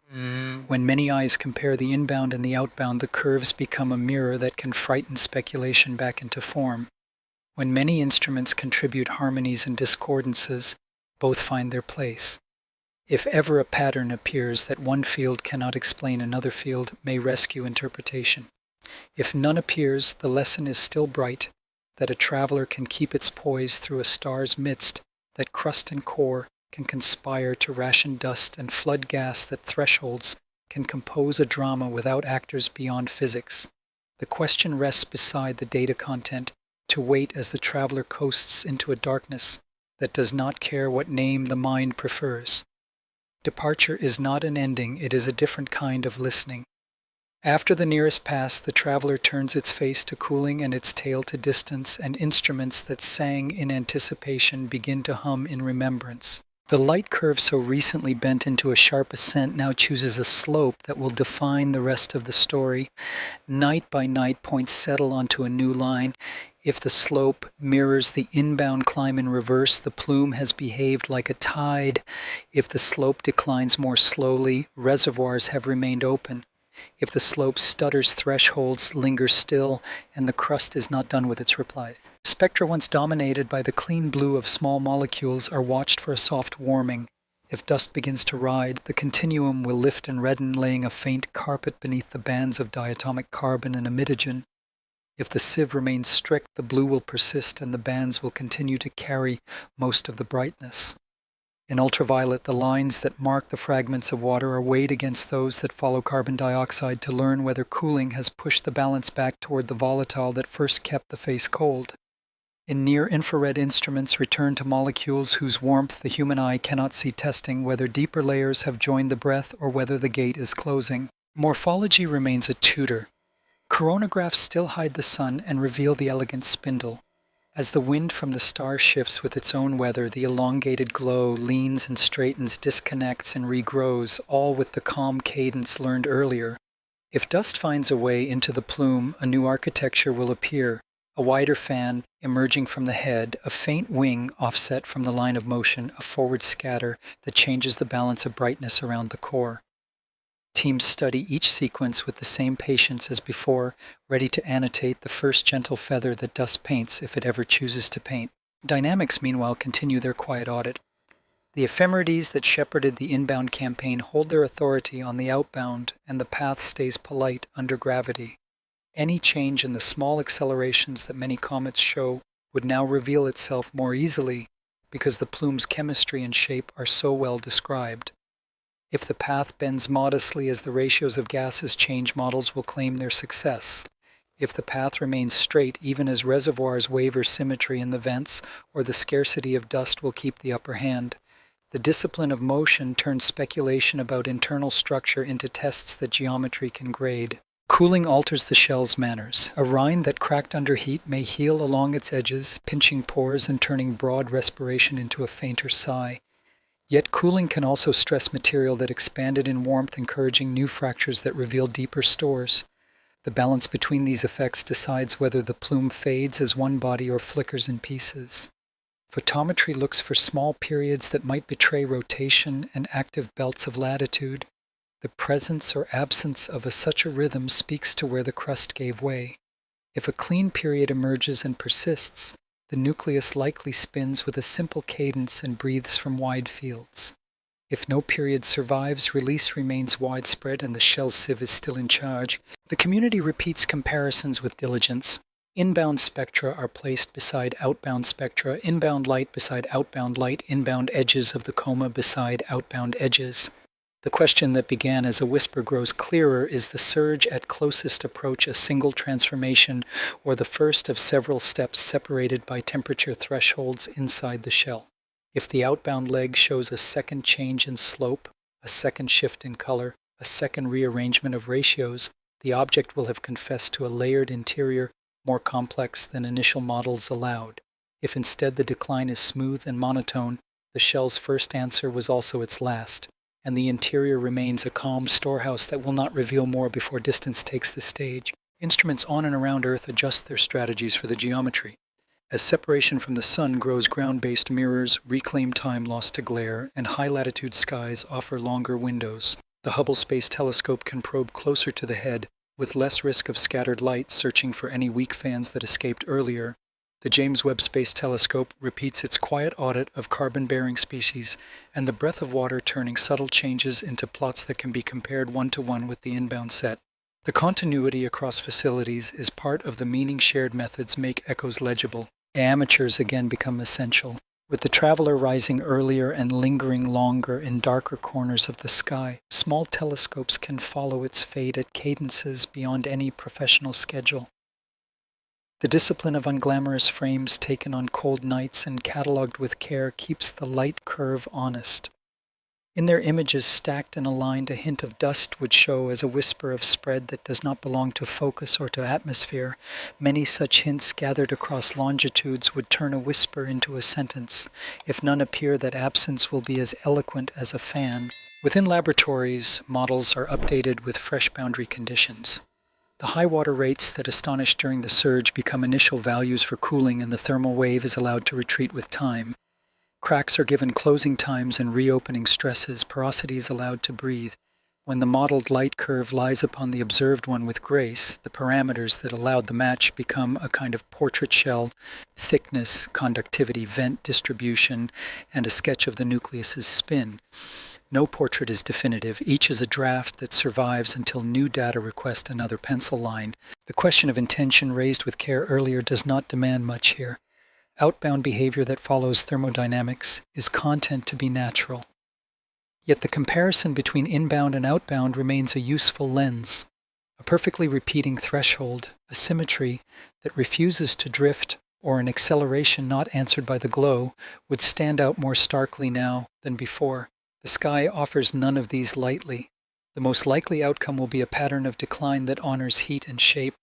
When many eyes compare the inbound and the outbound, the curves become a mirror that can frighten speculation back into form. When many instruments contribute harmonies and discordances, both find their place. If ever a pattern appears that one field cannot explain, another field may rescue interpretation. If none appears, the lesson is still bright, that a traveler can keep its poise through a star's midst, that crust and core can conspire to ration dust and flood gas, that thresholds can compose a drama without actors beyond physics. The question rests beside the data content, to wait as the traveler coasts into a darkness that does not care what name the mind prefers. Departure is not an ending, it is a different kind of listening. After the nearest pass, the traveler turns its face to cooling and its tail to distance, and instruments that sang in anticipation begin to hum in remembrance. The light curve so recently bent into a sharp ascent now chooses a slope that will define the rest of the story. Night by night points settle onto a new line. If the slope mirrors the inbound climb in reverse, the plume has behaved like a tide. If the slope declines more slowly, reservoirs have remained open. If the slope stutters, thresholds linger still, and the crust is not done with its replies. Spectra once dominated by the clean blue of small molecules are watched for a soft warming. If dust begins to ride, the continuum will lift and redden, laying a faint carpet beneath the bands of diatomic carbon and imidazine. If the sieve remains strict, the blue will persist and the bands will continue to carry most of the brightness. In ultraviolet, the lines that mark the fragments of water are weighed against those that follow carbon dioxide to learn whether cooling has pushed the balance back toward the volatile that first kept the face cold. In near-infrared instruments, return to molecules whose warmth the human eye cannot see, testing whether deeper layers have joined the breath or whether the gate is closing. Morphology remains a tutor. Coronagraphs still hide the sun and reveal the elegant spindle. As the wind from the star shifts with its own weather, the elongated glow leans and straightens, disconnects and regrows, all with the calm cadence learned earlier. If dust finds a way into the plume, a new architecture will appear, a wider fan emerging from the head, a faint wing offset from the line of motion, a forward scatter that changes the balance of brightness around the core. Teams study each sequence with the same patience as before, ready to annotate the first gentle feather that dust paints if it ever chooses to paint. Dynamics, meanwhile, continue their quiet audit. The ephemerides that shepherded the inbound campaign hold their authority on the outbound, and the path stays polite under gravity. Any change in the small accelerations that many comets show would now reveal itself more easily because the plume's chemistry and shape are so well described. If the path bends modestly as the ratios of gases change, models will claim their success. If the path remains straight, even as reservoirs waver symmetry in the vents, or the scarcity of dust will keep the upper hand. The discipline of motion turns speculation about internal structure into tests that geometry can grade. Cooling alters the shell's manners. A rind that cracked under heat may heal along its edges, pinching pores and turning broad respiration into a fainter sigh. Yet cooling can also stress material that expanded in warmth, encouraging new fractures that reveal deeper stores. The balance between these effects decides whether the plume fades as one body or flickers in pieces. Photometry looks for small periods that might betray rotation and active belts of latitude. The presence or absence of such a rhythm speaks to where the crust gave way. If a clean period emerges and persists, the nucleus likely spins with a simple cadence and breathes from wide fields. If no period survives, release remains widespread and the shell sieve is still in charge. The community repeats comparisons with diligence. Inbound spectra are placed beside outbound spectra, inbound light beside outbound light, inbound edges of the coma beside outbound edges. The question that began as a whisper grows clearer: is the surge at closest approach a single transformation or the first of several steps separated by temperature thresholds inside the shell? If the outbound leg shows a second change in slope, a second shift in color, a second rearrangement of ratios, the object will have confessed to a layered interior more complex than initial models allowed. If instead the decline is smooth and monotone, the shell's first answer was also its last, and the interior remains a calm storehouse that will not reveal more before distance takes the stage. Instruments on and around Earth adjust their strategies for the geometry. As separation from the sun grows, ground-based mirrors reclaim time lost to glare, and high-latitude skies offer longer windows. The Hubble Space Telescope can probe closer to the head, with less risk of scattered light, searching for any weak fans that escaped earlier. The James Webb Space Telescope repeats its quiet audit of carbon-bearing species, and the breath of water turning subtle changes into plots that can be compared one-to-one with the inbound set. The continuity across facilities is part of the meaning shared methods make echoes legible. Amateurs again become essential, with the traveler rising earlier and lingering longer in darker corners of the sky. Small telescopes can follow its fate at cadences beyond any professional schedule. The discipline of unglamorous frames taken on cold nights and catalogued with care keeps the light curve honest. In their images stacked and aligned, a hint of dust would show as a whisper of spread that does not belong to focus or to atmosphere. Many such hints gathered across longitudes would turn a whisper into a sentence. If none appear, that absence will be as eloquent as a fan. Within laboratories, models are updated with fresh boundary conditions. The high water rates that astonished during the surge become initial values for cooling, and the thermal wave is allowed to retreat with time. Cracks are given closing times and reopening stresses. Porosity is allowed to breathe. When the modeled light curve lies upon the observed one with grace, the parameters that allowed the match become a kind of portrait shell: thickness, conductivity, vent distribution, and a sketch of the nucleus's spin. No portrait is definitive. Each is a draft that survives until new data request another pencil line. The question of intention raised with care earlier does not demand much here. Outbound behavior that follows thermodynamics is content to be natural. Yet the comparison between inbound and outbound remains a useful lens, a perfectly repeating threshold, a symmetry that refuses to drift, or an acceleration not answered by the glow would stand out more starkly now than before. The sky offers none of these lightly. The most likely outcome will be a pattern of decline that honors heat and shape.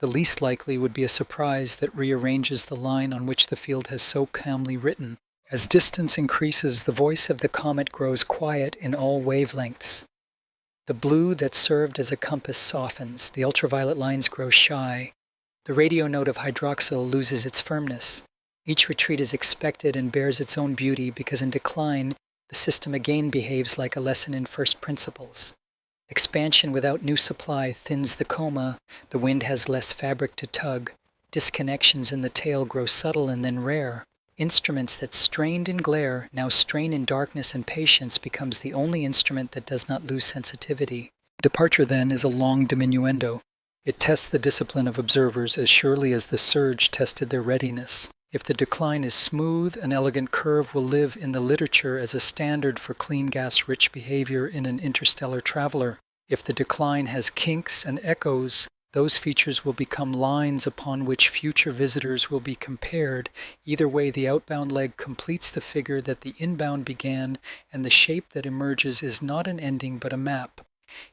The least likely would be a surprise that rearranges the line on which the field has so calmly written. As distance increases, the voice of the comet grows quiet in all wavelengths. The blue that served as a compass softens. The ultraviolet lines grow shy. The radio note of hydroxyl loses its firmness. Each retreat is expected and bears its own beauty because in decline, the system again behaves like a lesson in first principles. Expansion without new supply thins the coma. The wind has less fabric to tug. Disconnections in the tail grow subtle and then rare. Instruments that strained in glare now strain in darkness, and patience becomes the only instrument that does not lose sensitivity. Departure, then, is a long diminuendo. It tests the discipline of observers as surely as the surge tested their readiness. If the decline is smooth, an elegant curve will live in the literature as a standard for clean gas-rich behavior in an interstellar traveler. If the decline has kinks and echoes, those features will become lines upon which future visitors will be compared. Either way, the outbound leg completes the figure that the inbound began, and the shape that emerges is not an ending but a map.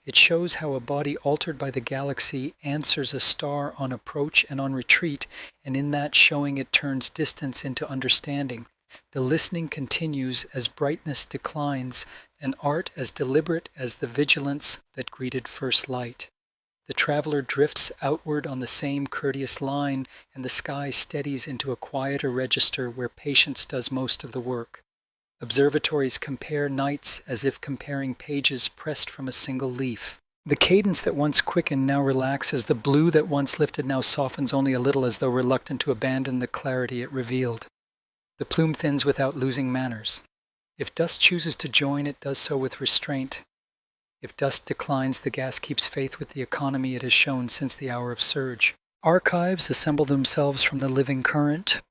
It shows how a body altered by the galaxy answers a star on approach and on retreat, and in that showing it turns distance into understanding. The listening continues as brightness declines, an art as deliberate as the vigilance that greeted first light. The traveler drifts outward on the same courteous line, and the sky steadies into a quieter register where patience does most of the work. Observatories compare nights as if comparing pages pressed from a single leaf. The cadence that once quickened now relaxes. The blue that once lifted now softens only a little, as though reluctant to abandon the clarity it revealed. The plume thins without losing manners. If dust chooses to join, it does so with restraint. If dust declines, the gas keeps faith with the economy it has shown since the hour of surge. Archives assemble themselves from the living current.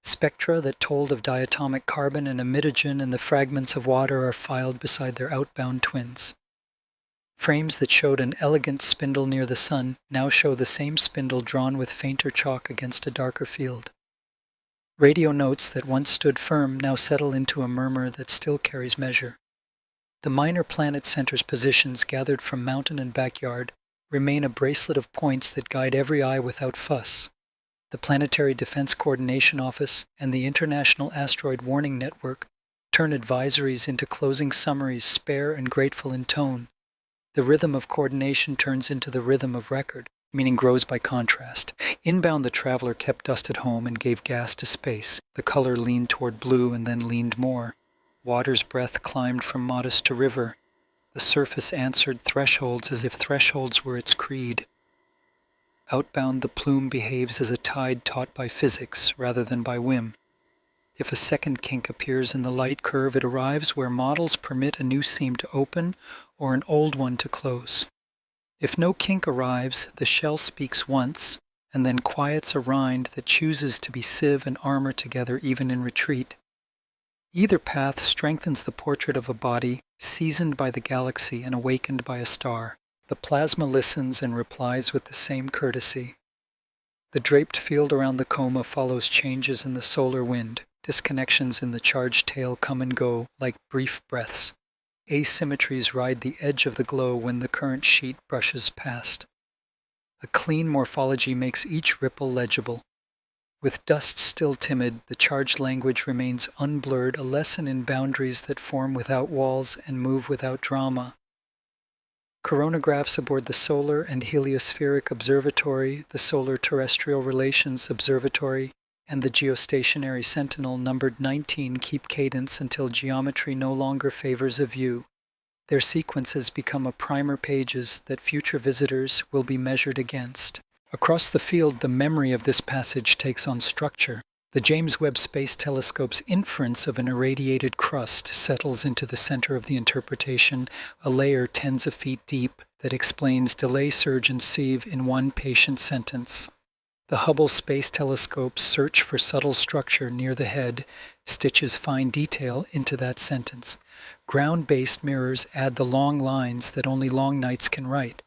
Spectra that told of diatomic carbon and imidrogen and the fragments of water are filed beside their outbound twins. Frames that showed an elegant spindle near the sun now show the same spindle drawn with fainter chalk against a darker field. Radio notes that once stood firm now settle into a murmur that still carries measure. The minor planet centers' positions gathered from mountain and backyard remain a bracelet of points that guide every eye without fuss. The Planetary Defense Coordination Office and the International Asteroid Warning Network turn advisories into closing summaries, spare and grateful in tone. The rhythm of coordination turns into the rhythm of record, meaning grows by contrast. Inbound, the traveler kept dust at home and gave gas to space. The color leaned toward blue and then leaned more. Water's breath climbed from modest to river. The surface answered thresholds as if thresholds were its creed. Outbound, the plume behaves as a tide taught by physics rather than by whim. If a second kink appears in the light curve, it arrives where models permit a new seam to open or an old one to close. If no kink arrives, the shell speaks once and then quiets a rind that chooses to be sieve and armor together even in retreat. Either path strengthens the portrait of a body seasoned by the galaxy and awakened by a star. The plasma listens and replies with the same courtesy. The draped field around the coma follows changes in the solar wind. Disconnections in the charged tail come and go like brief breaths. Asymmetries ride the edge of the glow when the current sheet brushes past. A clean morphology makes each ripple legible. With dust still timid, the charged language remains unblurred, a lesson in boundaries that form without walls and move without drama. Coronagraphs aboard the Solar and Heliospheric Observatory, the Solar Terrestrial Relations Observatory, and the Geostationary Sentinel numbered 19 keep cadence until geometry no longer favors a view. Their sequences become a primer pages that future visitors will be measured against. Across the field, the memory of this passage takes on structure. The James Webb Space Telescope's inference of an irradiated crust settles into the center of the interpretation, a layer tens of feet deep that explains delay, surge, and sieve in one patient sentence. The Hubble Space Telescope's search for subtle structure near the head stitches fine detail into that sentence. Ground-based mirrors add the long lines that only long nights can write.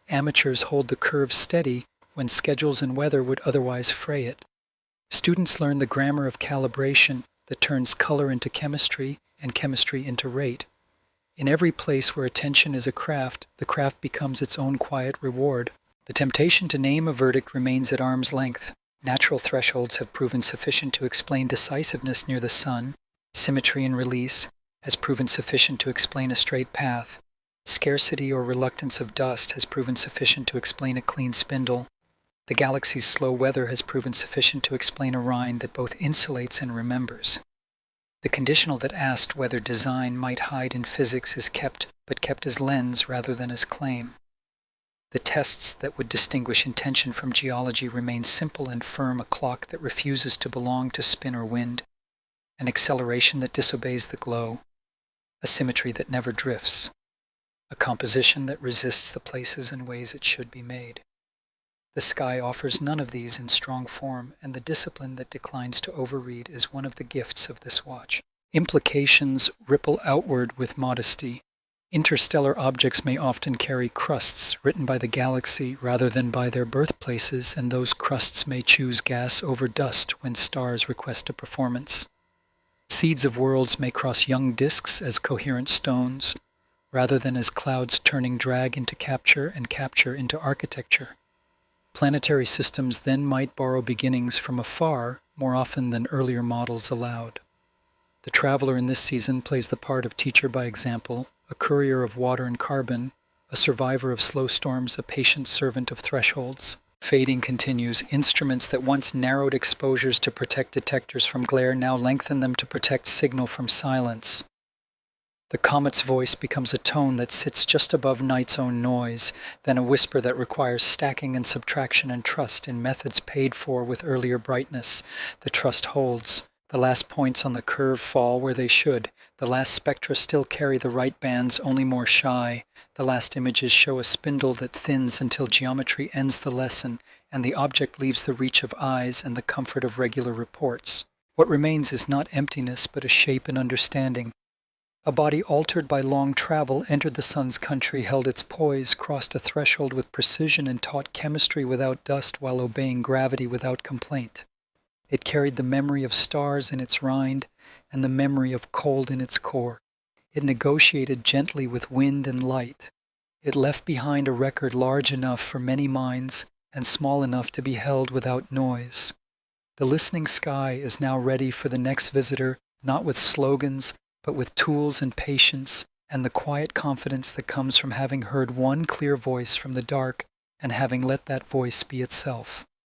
Amateurs hold the curve steady when schedules and weather would otherwise fray it. Students learn the grammar of calibration that turns color into chemistry and chemistry into rate. In every place where attention is a craft, the craft becomes its own quiet reward. The temptation to name a verdict remains at arm's length. Natural thresholds have proven sufficient to explain decisiveness near the sun. Symmetry and release has proven sufficient to explain a straight path. Scarcity or reluctance of dust has proven sufficient to explain a clean spindle. The galaxy's slow weather has proven sufficient to explain a rind that both insulates and remembers. The conditional that asked whether design might hide in physics is kept, but kept as lens rather than as claim. The tests that would distinguish intention from geology remain simple and firm: a clock that refuses to belong to spin or wind, an acceleration that disobeys the glow, a symmetry that never drifts, a composition that resists the places and ways it should be made. The sky offers none of these in strong form, and the discipline that declines to overread is one of the gifts of this watch. Implications ripple outward with modesty. Interstellar objects may often carry crusts written by the galaxy rather than by their birthplaces, and those crusts may choose gas over dust when stars request a performance. Seeds of worlds may cross young disks as coherent stones, rather than as clouds turning drag into capture and capture into architecture. Planetary systems then might borrow beginnings from afar more often than earlier models allowed. The traveler in this season plays the part of teacher by example, a courier of water and carbon, a survivor of slow storms, a patient servant of thresholds. Fading continues. Instruments that once narrowed exposures to protect detectors from glare now lengthen them to protect signal from silence. The comet's voice becomes a tone that sits just above night's own noise, then a whisper that requires stacking and subtraction and trust in methods paid for with earlier brightness. The trust holds. The last points on the curve fall where they should. The last spectra still carry the right bands, only more shy. The last images show a spindle that thins until geometry ends the lesson, and the object leaves the reach of eyes and the comfort of regular reports. What remains is not emptiness, but a shape and understanding. A body altered by long travel entered the sun's country, held its poise, crossed a threshold with precision, and taught chemistry without dust while obeying gravity without complaint. It carried the memory of stars in its rind and the memory of cold in its core. It negotiated gently with wind and light. It left behind a record large enough for many minds and small enough to be held without noise. The listening sky is now ready for the next visitor, not with slogans, but with tools and patience and the quiet confidence that comes from having heard one clear voice from the dark and having let that voice be itself.